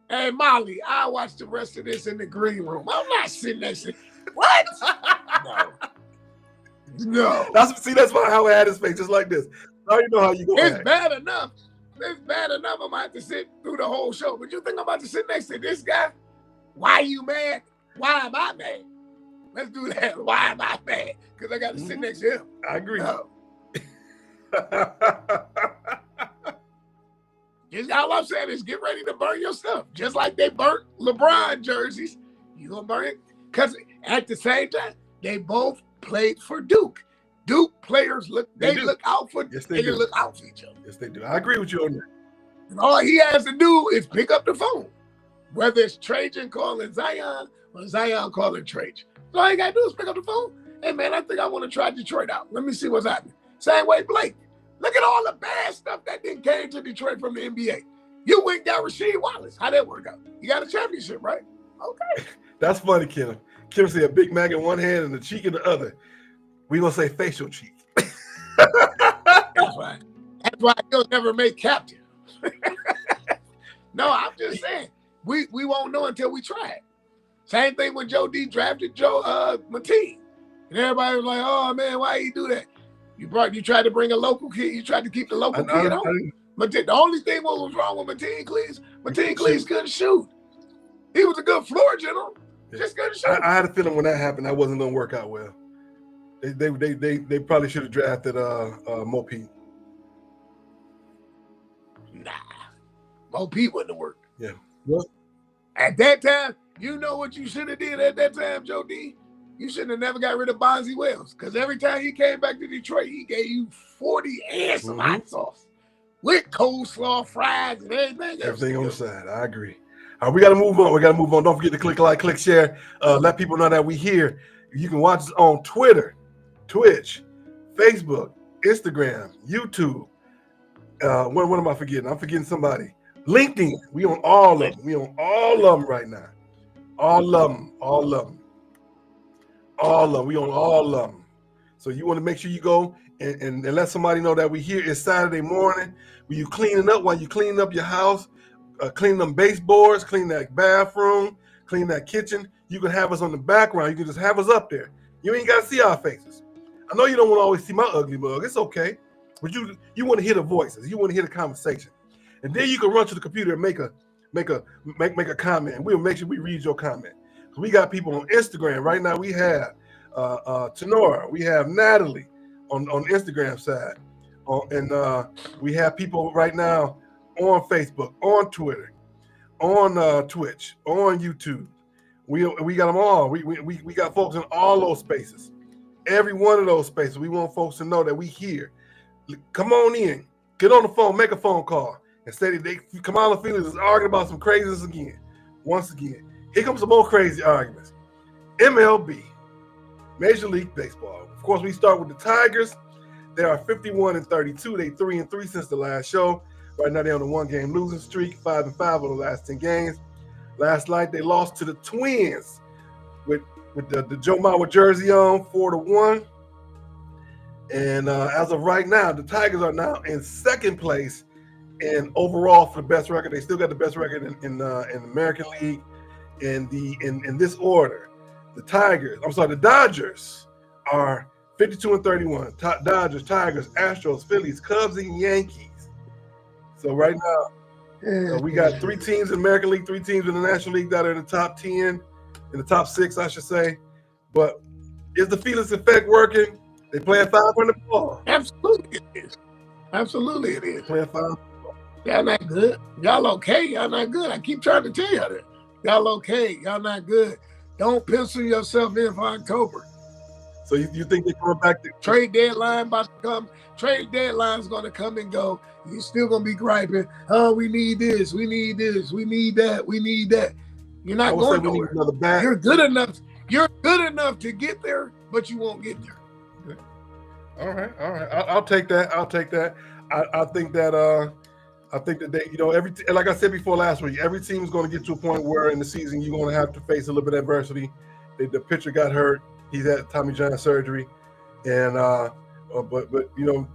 Hey, Molly, I watch the rest of this in the green room. I'm not sitting next to what? No. That's how I had his face, just like this. I already know how you go. It's bad enough. It's bad enough I'm about to sit through the whole show. But you think I'm about to sit next to this guy? Why are you mad? Why am I mad? Let's do that. Why am I mad? Because I got to sit next to him. I agree. No. All I'm saying is get ready to burn your stuff. Just like they burnt LeBron jerseys, you going to burn it? Because at the same time, they both played for Duke. Duke players look out for yes, they do. Look out for each other. Yes, they do. I agree with you on that. And all he has to do is pick up the phone. Whether it's Trajan calling Zion or Zion calling Trajan. So all you gotta do is pick up the phone. Hey man, I think I want to try Detroit out. Let me see what's happening. Same way Blake. Look at all the bad stuff that then came to Detroit from the NBA. You went and got Rasheed Wallace. How'd that work out? You got a championship, right? Okay. That's funny, Kim. Kim said a Big Mac in one hand and a cheek in the other. We gonna say facial cheek. That's right. That's why you'll never make captain. No, I'm just saying. We won't know until we try it. Same thing when Joe D drafted Joe Matee. And everybody was like, oh man, why you do that? You tried to bring a local kid, you tried to keep the local kid on. The only thing what was wrong with Mateen Cleese couldn't shoot. He was a good floor general. Just couldn't shoot. I had a feeling when that happened, that wasn't gonna work out well. They probably should have drafted Mo Pete. Nah. Mo Pete wouldn't have worked. Yeah. Well, at that time, you know what you should have did at that time, Joe D? You shouldn't have never got rid of Bonzi Wells. Because every time he came back to Detroit, he gave you 40 and some hot sauce. With coleslaw, fries, and everything. Everything on the side. I agree. All right, we got to move on. Don't forget to click like, click share. Let people know that we here. You can watch us on Twitter, Twitch, Facebook, Instagram, YouTube. What am I forgetting? I'm forgetting somebody. LinkedIn. We on all of them. We on all of them right now. All of them. All of them. All of them. We on all of them. So you want to make sure you go and let somebody know that we here. It's Saturday morning. When you cleaning up, while you cleaning up your house, clean them baseboards, clean that bathroom, clean that kitchen, you can have us on the background. You can just have us up there. You ain't got to see our faces. I know you don't want to always see my ugly mug. It's okay. But you want to hear the voices. You want to hear the conversation. And then you can run to the computer and make a comment. And we'll make sure we read your comment. We got people on Instagram. Right now we have Tenora. We have Natalie on the Instagram side. And we have people right now on Facebook, on Twitter, on Twitch, on YouTube. We got them all. We got folks in all those spaces. Every one of those spaces. We want folks to know that we here. Come on in. Get on the phone. Make a phone call. And say that Kamau and Felix is arguing about some craziness again. Once again. Here comes some more crazy arguments. MLB. Major League Baseball. Of course, we start with the Tigers. They are 51-32. They 3-3 since the last show. Right now, they're on a one-game losing streak, 5-5 over the last 10 games. Last night, they lost to the Twins with the Joe Mauer jersey on, 4-1. And as of right now, the Tigers are now in second place and overall for the best record. They still got the best record in the American League. In this order, the Dodgers are 52-31. Dodgers, Tigers, Astros, Phillies, Cubs, and Yankees. So right now, we got 3 teams in the American League, 3 teams in the National League that are in the top 10, in the top 6, I should say. But is the Felix effect working? They playing 500 ball. Absolutely it is. Absolutely it is. Playing 500 ball. Y'all not good. Y'all okay. Y'all not good. I keep trying to tell you that. Y'all okay. Y'all not good. Don't pencil yourself in for October. So you think they're coming back to trade deadline about to come? Trade deadline's going to come and go. You're still going to be griping. Oh, we need this. We need this. We need that. We need that. You're not going nowhere. You're good enough. You're good enough to get there, but you won't get there. Okay. All right. I'll take that. I think that they, like I said before last week, every team is going to get to a point where in the season you're going to have to face a little bit of adversity. The pitcher got hurt. He's had Tommy John surgery, and but you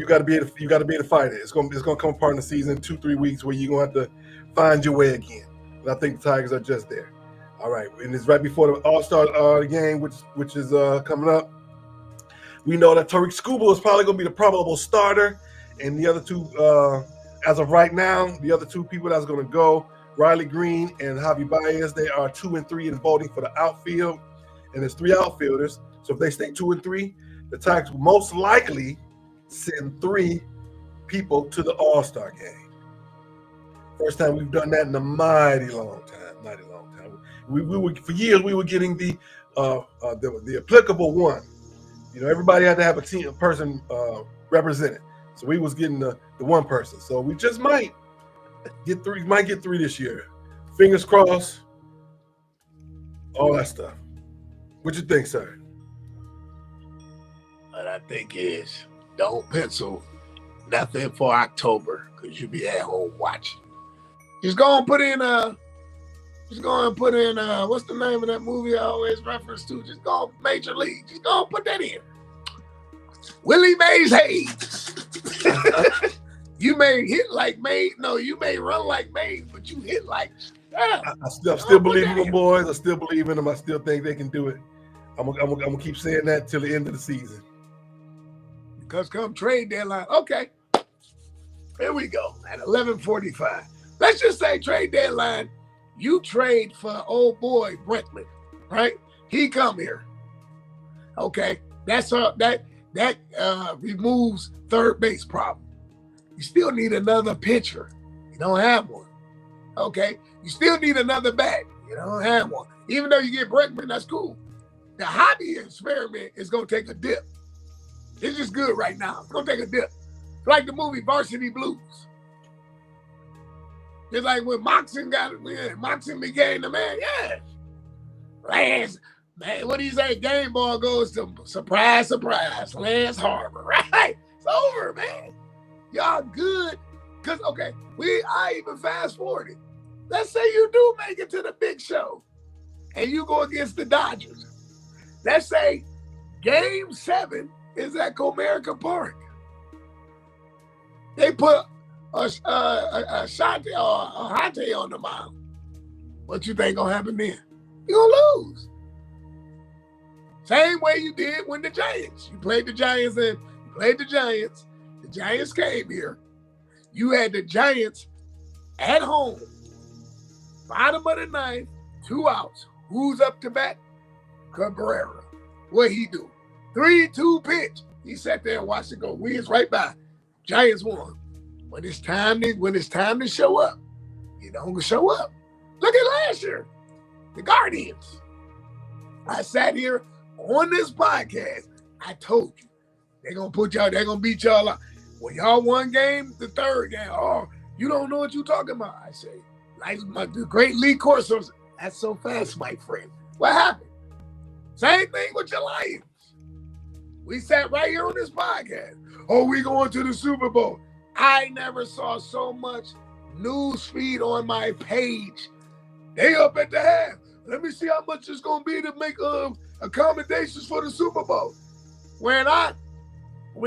got to be able to fight it. It's going to come apart in the season, 2-3 weeks where you're going to have to find your way again. And I think the Tigers are just there. All right, and it's right before the All-Star game, which is coming up. We know that Tariq Skubal is probably going to be the probable starter, and the other two, as of right now, the other 2 people that's going to go, Riley Green and Javi Baez, they are 2-3 in voting for the outfield, and there's 3 outfielders. So if they stay 2-3, the Tigers will most likely send 3 people to the All-Star game. First time we've done that in a mighty long time. We were for years we were getting the applicable one. Everybody had to have a person represented. So we was getting the one person. So we just might get 3. Might get 3 this year. Fingers crossed. All that stuff. What you think, sir? What I think is don't pencil nothing for October because you'll be at home watching. Just go and put in what's the name of that movie I always reference to? Just go Major League. Just go and put that in. Willie Mays Hayes. You may hit like Mays. No, you may run like Mays, but you hit like. I still believe in them boys. I still believe in them. I still think they can do it. I'm gonna keep saying that till the end of the season. Because come trade deadline, okay. Here we go at 11:45. Let's just say trade deadline. You trade for old boy Bregman, right? He come here. Okay, that removes third base problem. You still need another pitcher. You don't have one. Okay, you still need another bat. You don't have one. Even though you get Bregman, that's cool. The hobby experiment is gonna take a dip. It's just good right now. It's gonna take a dip. It's like the movie Varsity Blues. It's like when Moxon became the man. Yeah. Lance, man, what do you say? Game ball goes to surprise, Lance Harbor, right? It's over, man. Y'all good. Because, okay, I even fast forwarded. Let's say you do make it to the big show and you go against the Dodgers. Let's say Game 7 is at Comerica Park. They put a Shante or a Hante on the mound. What you think gonna happen then? You gonna lose. Same way you did when the Giants. You played the Giants and you played the Giants. The Giants came here. You had the Giants at home. Bottom of the ninth, 2 outs. Who's up to bat? Cabrera. What he do? 3-2 pitch. He sat there and watched it go. Whiz right by. Giants won. When it's time to show up, you don't show up. Look at last year, the Guardians. I sat here on this podcast. I told you they're gonna beat y'all up. When y'all won game, the third game, oh, you don't know what you're talking about. I say, like the great Lee Corso, that's so fast, my friend. What happened? Same thing with your Lions. We sat right here on this podcast. Oh, we going to the Super Bowl. I never saw so much news feed on my page. They up at the half. Let me see how much it's gonna be to make accommodations for the Super Bowl. When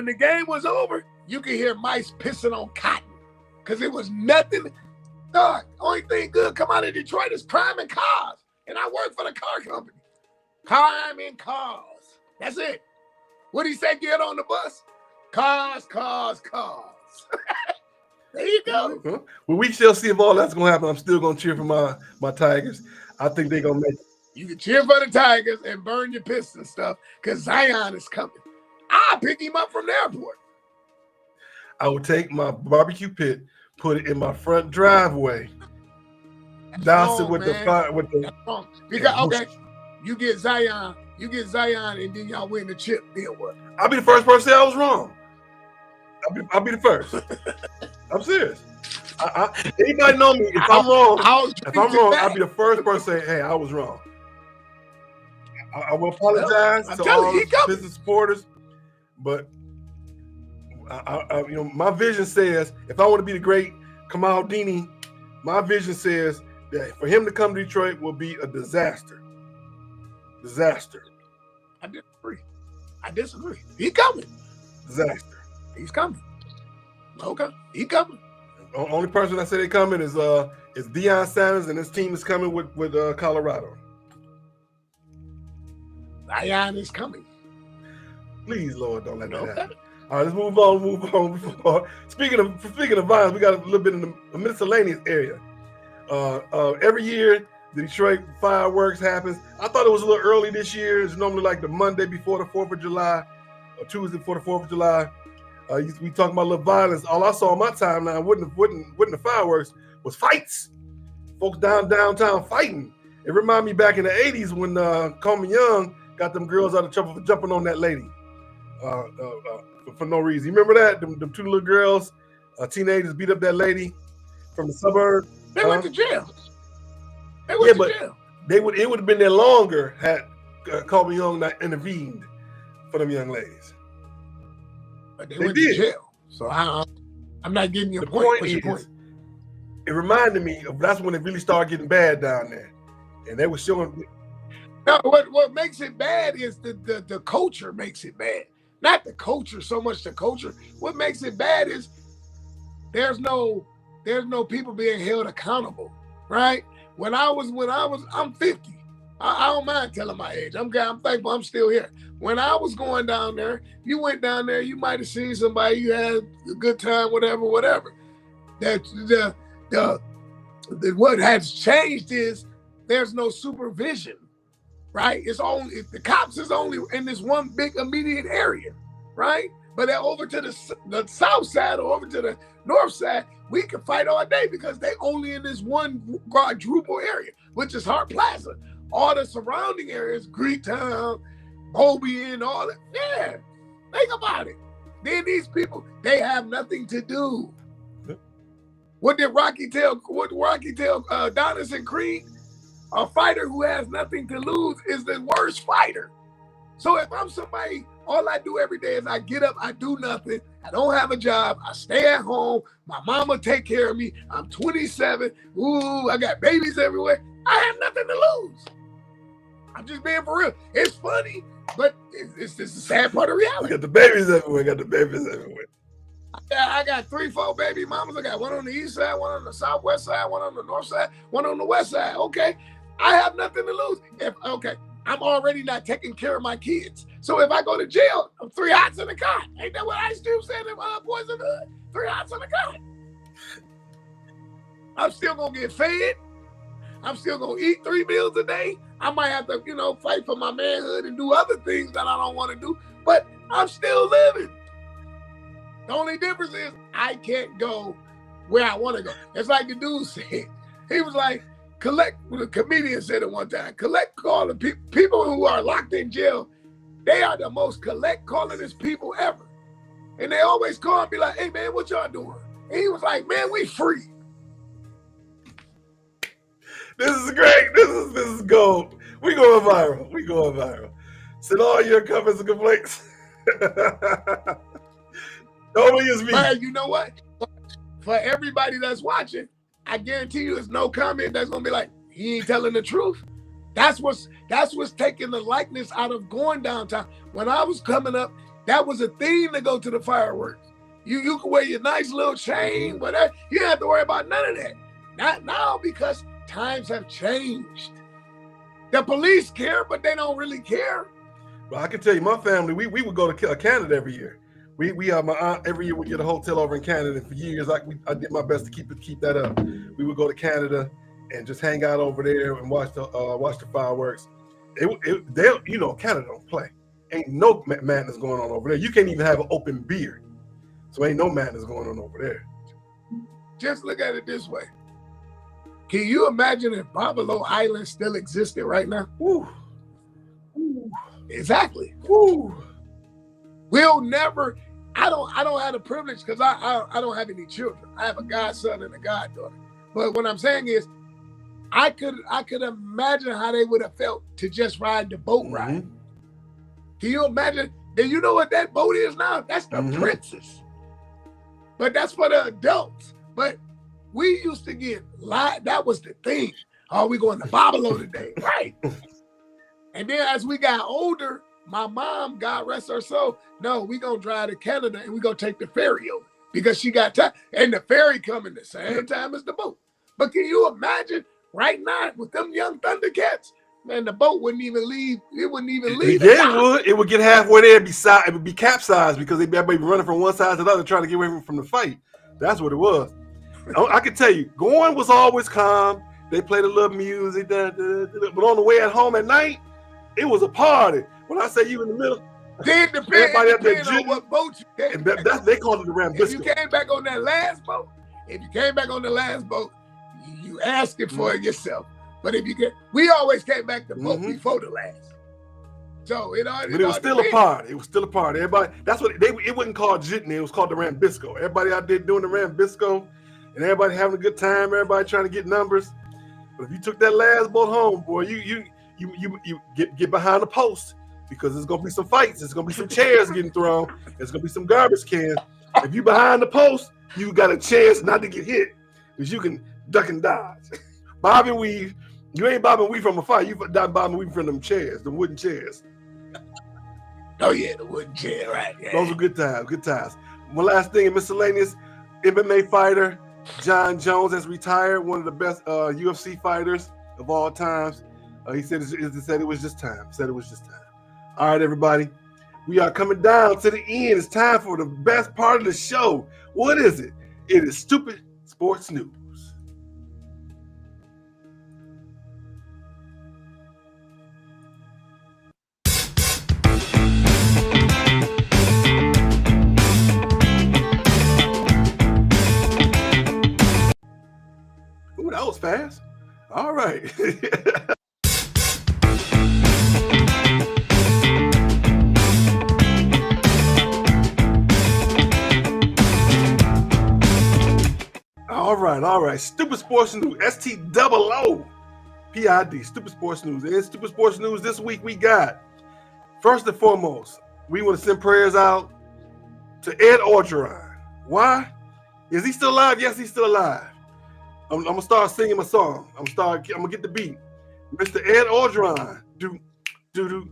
the game was over, you could hear mice pissing on cotton because it was nothing. Dog, only thing good come out of Detroit is crime and cars, and I work for the car company. Crime and cars. That's it. What he say? Get on the bus. Cars. There you go. Well, we shall see if all that's gonna happen. I'm still gonna cheer for my Tigers. I think they're gonna make it. You can cheer for the Tigers and burn your piss and stuff because Zion is coming. I'll pick him up from the airport. I would take my barbecue pit, put it in my front driveway, douse it with the because okay, you get Zion, and then y'all win the chip. Then what? I'll be the first person to say I was wrong. I'll be the first. I'm serious. Anybody know me? If I'm wrong, I'll be the first person to say, "Hey, I was wrong." I will apologize to all business supporters, but my vision says if I want to be the great Kamau, my vision says that for him to come to Detroit will be a disaster. I disagree. He's coming. Disaster. He's coming. Okay, he's coming. The only person I say they coming is Deion Sanders, and his team is coming with Colorado. Zion is coming. Please, Lord, don't let that happen. All right, let's move on. Speaking of violence, we got a little bit in the miscellaneous area. Every year, the Detroit fireworks happens. I thought it was a little early this year. It's normally like the Monday before the 4th of July or Tuesday before the 4th of July. We talking about a little violence. All I saw on my timeline wasn't the fireworks, was fights. Folks downtown fighting. It reminded me back in the 80s when Kamau Young got them girls out of trouble for jumping on that lady for no reason. You remember that? Them 2 little girls, teenagers beat up that lady from the suburbs. They went to jail. It would have been there longer had Kamau Young not intervened for them young ladies. But they went to jail. So I'm not getting your point. What's your point? It reminded me of that's when it really started getting bad down there. And they were showing. No, what makes it bad is the culture makes it bad. Not the culture so much. The culture. What makes it bad is there's no people being held accountable, right? I'm 50. I don't mind telling my age. I'm thankful I'm still here. When I was going down there, you went down there, you might have seen somebody, you had a good time, whatever. What has changed is there's no supervision, right? The cops is only in this one big immediate area, right? But they're over to the south side or over to the north side, we can fight all day because they only in this one quadruple area, which is Hart Plaza. All the surrounding areas, Greektown, Colby, and all that. Yeah, think about it. Then these people, they have nothing to do. What did Rocky tell Donaldson Creed? A fighter who has nothing to lose is the worst fighter. So if I'm somebody All I do every day is I get up, I do nothing. I don't have a job. I stay at home. My mama take care of me. I'm 27. Ooh, I got babies everywhere. I have nothing to lose. I'm just being for real. It's funny, but it's just the sad part of reality. Got the babies everywhere. I got 3-4 baby mamas. I got one on the east side, one on the southwest side, one on the north side, one on the west side. Okay, I have nothing to lose. I'm already not taking care of my kids. So if I go to jail, I'm 3 hots in the cot. Ain't that what Ice Cube said in Boys in the Hood? 3 hots in the cot. I'm still gonna get fed. I'm still gonna eat 3 meals a day. I might have to, fight for my manhood and do other things that I don't want to do, but I'm still living. The only difference is I can't go where I want to go. It's like the dude said. He was like, the comedian said it one time, collect calling people who are locked in jail. They are the most collect callingest people ever. And they always call and be like, hey man, what y'all doing? And he was like, man, we free. This is great. This is gold. We going viral. Send all your comments and complaints. Only is me. But you know what? For everybody that's watching, I guarantee you, there's no comment that's gonna be like, he ain't telling the truth. That's what's taking the likeness out of going downtown. When I was coming up, that was a thing to go to the fireworks. You could wear your nice little chain, whatever. You didn't have to worry about none of that. Not now, because times have changed. The police care, but they don't really care. Well, I can tell you, my family, we would go to Canada every year. My aunt every year would get a hotel over in Canada. And for years, I did my best to keep that up. We would go to Canada and just hang out over there and watch the fireworks. Canada don't play. Ain't no madness going on over there. You can't even have an open beer, so ain't no madness going on over there. Just look at it this way. Can you imagine if Babalo Island still existed right now? Woo. Exactly. Woo. We'll never. I don't have the privilege because I don't have any children. I have a godson and a goddaughter. But what I'm saying is, I could imagine how they would have felt to just ride the boat ride. Can you imagine? And you know what that boat is now? That's the Princess. But that's for the adults. But we used to get that was the thing. Oh, we going to Babalo today, right? And then as we got older, my mom, God rest her soul, no, we gonna drive to Canada and we gonna take the ferry over because she got time. And the ferry coming the same time as the boat. But can you imagine right now with them young Thundercats? Man, the boat wouldn't even leave. It wouldn't even leave. Yeah, it would. It would get halfway there. It would be capsized because everybody be running from one side to the other trying to get away from the fight. That's what it was. I can tell you, going was always calm. They played a little music, but on the way at home at night, it was a party. When I say you in the middle, everybody up there on what boat you came. They called it the Rambisco. If you came back on that last boat, you asking for it yourself. But if you we always came back to boat before the last. So it was still a party. It was still a party. Everybody, that's what it wasn't called Jitney. It was called the Rambisco. Everybody out there doing the Rambisco, and everybody having a good time. Everybody trying to get numbers. But if you took that last boat home, boy, you get behind the post because there's gonna be some fights. There's gonna be some chairs getting thrown. There's gonna be some garbage cans. If you behind the post, you got a chance not to get hit because you can duck and dodge. Bob and weave. You ain't bobbing weave from a fight. You bobbing weave from them chairs, the wooden chairs. Oh yeah, the wooden chair, right? Yeah. Those were good times. Good times. One last thing in miscellaneous: MMA fighter John Jones has retired. One of the best UFC fighters of all times. He said it was just time. All right, everybody. We are coming down to the end. It's time for the best part of the show. What is it? It is Stoopid Sports News. Ooh, that was fast. All right. All right. Stoopid Sports News, STOOPID, Stoopid Sports News. In Stoopid Sports News this week, we got, first and foremost, we want to send prayers out to Ed Orgeron. Why? Is he still alive? Yes, he's still alive. I'm gonna start singing my song. I'm gonna get the beat. Mr. Ed Orgeron. Do do do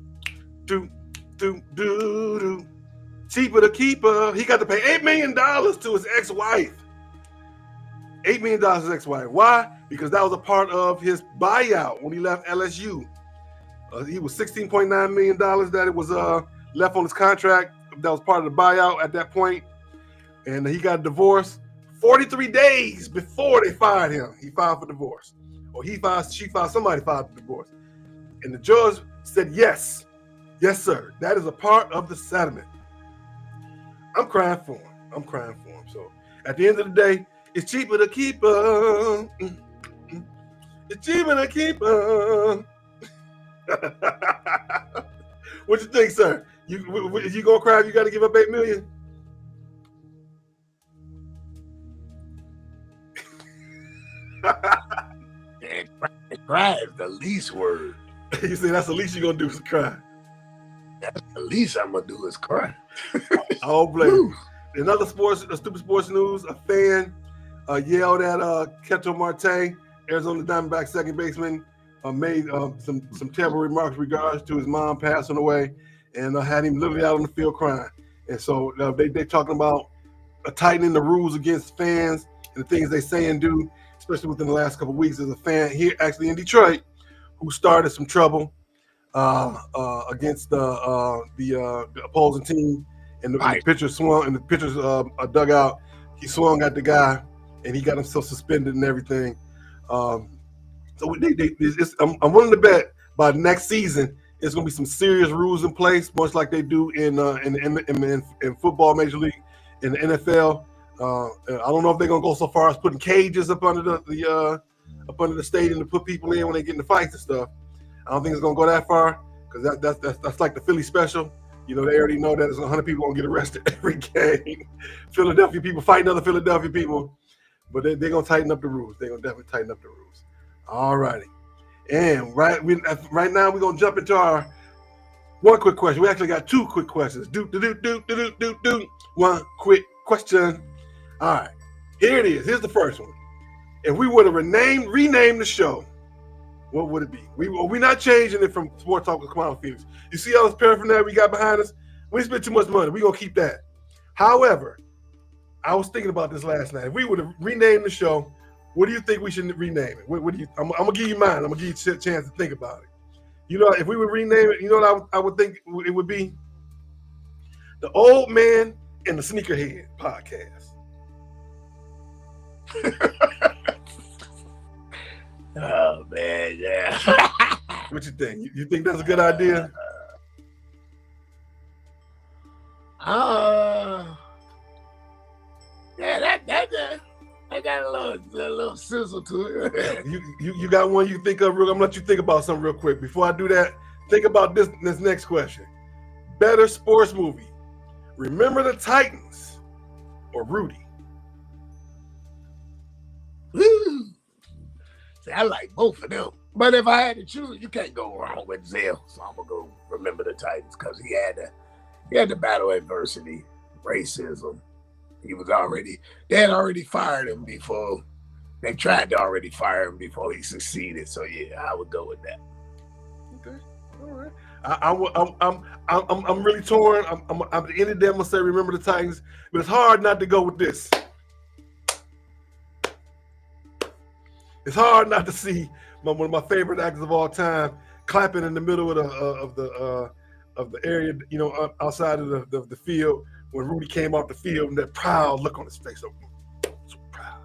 do do do do. Cheaper to keeper. He got to pay $8 million to his ex-wife. $8 million to his ex-wife. Why? Because that was a part of his buyout when he left LSU. He was $16.9 million that it was left on his contract. That was part of the buyout at that point. And he got divorced 43 days before they fired him. He filed for divorce. Or somebody filed for divorce. And the judge said yes. Yes, sir. That is a part of the settlement. I'm crying for him. So at the end of the day, it's cheaper to keep her. It's cheaper to keep her. What you think, sir? You gonna cry if you got to give up $8 million? Cry is the least word. You say that's the least you're gonna do is cry. That's the least I'm gonna do is cry. I don't blame you. Another stupid sports news, a fan yelled at Ketel Marte, Arizona Diamondbacks second baseman, made some terrible remarks regards to his mom passing away, and had him literally out on the field crying. And so they talking about tightening the rules against fans and the things they say and do, especially within the last couple of weeks. There's a fan here actually in Detroit who started some trouble against the opposing team, and the pitcher swung, and the pitcher's dugout. He swung at the guy, and he got himself suspended and everything. So I'm willing to bet by next season there's going to be some serious rules in place, much like they do in football, Major League, in the NFL. I don't know if they're going to go so far as putting cages up under the stadium to put people in when they get into fights and stuff. I don't think it's going to go that far, because that's like the Philly special. You know, they already know that there's 100 people going to get arrested every game. Philadelphia people fighting other Philadelphia people. But they're going to tighten up the rules. They're going to definitely tighten up the rules. All righty. And right now, we're going to jump into our one quick question. We actually got two quick questions. One quick question. All right. Here it is. Here's the first one. If we were to rename the show, what would it be? We're not changing it from Sports Talk with Kamau and Felix. You see all this paraphernalia we got behind us? We spent too much money. We're going to keep that. However, I was thinking about this last night. If we were to rename the show, what do you think we should rename it? What do you? I'm gonna give you mine. I'm gonna give you a chance to think about it. You know, if we would rename it, you know what I would think it would be? The Old Man and the Sneakerhead Podcast. Oh man, yeah. What you think? You think that's a good idea? Yeah, that got a little sizzle to it. You got one you think of? I'm gonna let you think about something real quick. Before I do that, think about this next question. Better sports movie: Remember the Titans or Rudy? Woo. See, I like both of them. But if I had to choose, you can't go wrong with Zell. So I'm gonna go Remember the Titans, because he had to battle adversity, racism. They had already fired him before. They tried to already fire him before he succeeded. So yeah, I would go with that. Okay, all right. I'm really torn. I'm at the end of the day, I'm gonna say Remember the Titans, but it's hard not to go with this. It's hard not to see one of my favorite actors of all time clapping in the middle of the area, you know, outside of the field, when Rudy came off the field, and that proud look on his face. So proud.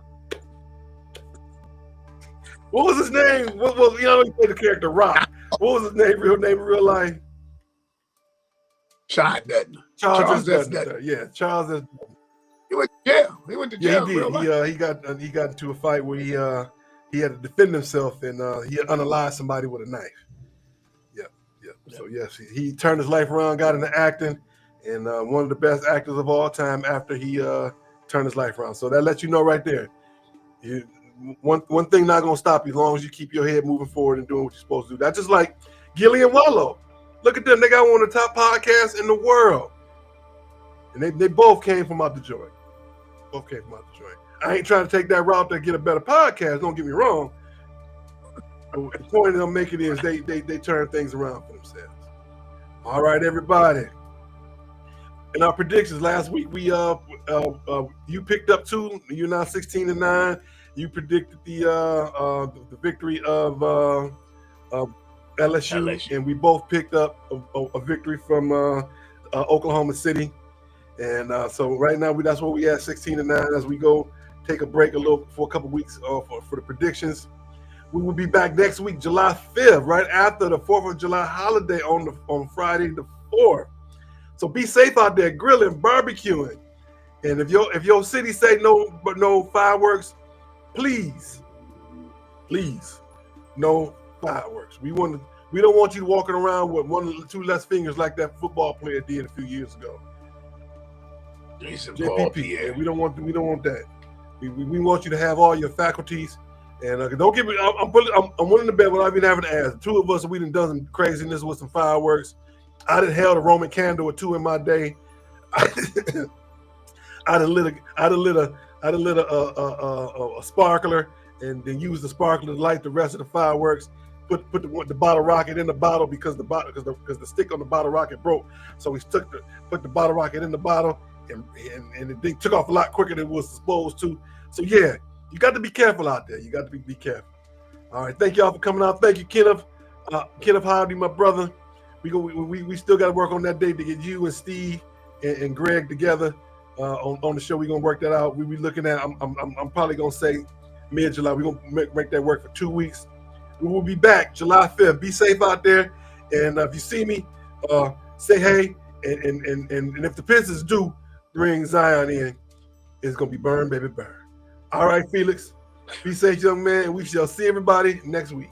What was his name? What was, you know, he played the character Rock. What was his name in real life? Sean Dutton. Charles S. Dutton. Yeah, Charles S. Dutton. He went to jail. He went to jail. Yeah, he did. He got into a fight where he had to defend himself, and he unalived somebody with a knife. Yep. So yes, he turned his life around, got into acting, and one of the best actors of all time after he turned his life around. So that lets you know right there. One thing not gonna stop you as long as you keep your head moving forward and doing what you're supposed to do. That's just like Gillian Wallow. Look at them. They got one of the top podcasts in the world. And they both came from out the joint. Both came from out the joint. I ain't trying to take that route to get a better podcast. Don't get me wrong. But the point I'm making is they turn things around for themselves. All right, everybody. In our predictions last week, we you picked up 2. You're now 16-9. You predicted the victory of LSU, and we both picked up a victory from Oklahoma City. And so right now that's where we at, 16-9. As we go take a break for a couple weeks for the predictions. We will be back next week, July 5th, right after the 4th of July holiday on Friday the 4th. So be safe out there, grilling, barbecuing. And if your city say no fireworks, please, no fireworks. We don't want you walking around with 1 or 2 less fingers like that football player did a few years ago. JPP. Yeah. We don't want that. We want you to have all your faculties. And don't get me. I'm willing to bet without even having to ask. 2 of us, we done some craziness with some fireworks. I done held a Roman candle or 2 in my day. I done lit a sparkler and then used the sparkler to light the rest of the fireworks. Put the bottle rocket in the bottle because the stick on the bottle rocket broke. So we put the bottle rocket in the bottle and the thing took off a lot quicker than it was supposed to. So yeah, you got to be careful out there. You got to be careful. All right, thank y'all for coming out. Thank you, Kenneth. Kenneth Hardy, my brother. We still got to work on that date to get you and Steve and Greg together on the show. We're gonna work that out. We looking at. I'm probably gonna say mid-July. We're gonna make that work for 2 weeks. We will be back July 5th. Be safe out there, and if you see me, say hey. And if the Pistons do bring Zion in, it's gonna be burn, baby, burn. All right, Felix. Be safe, young man. We shall see everybody next week.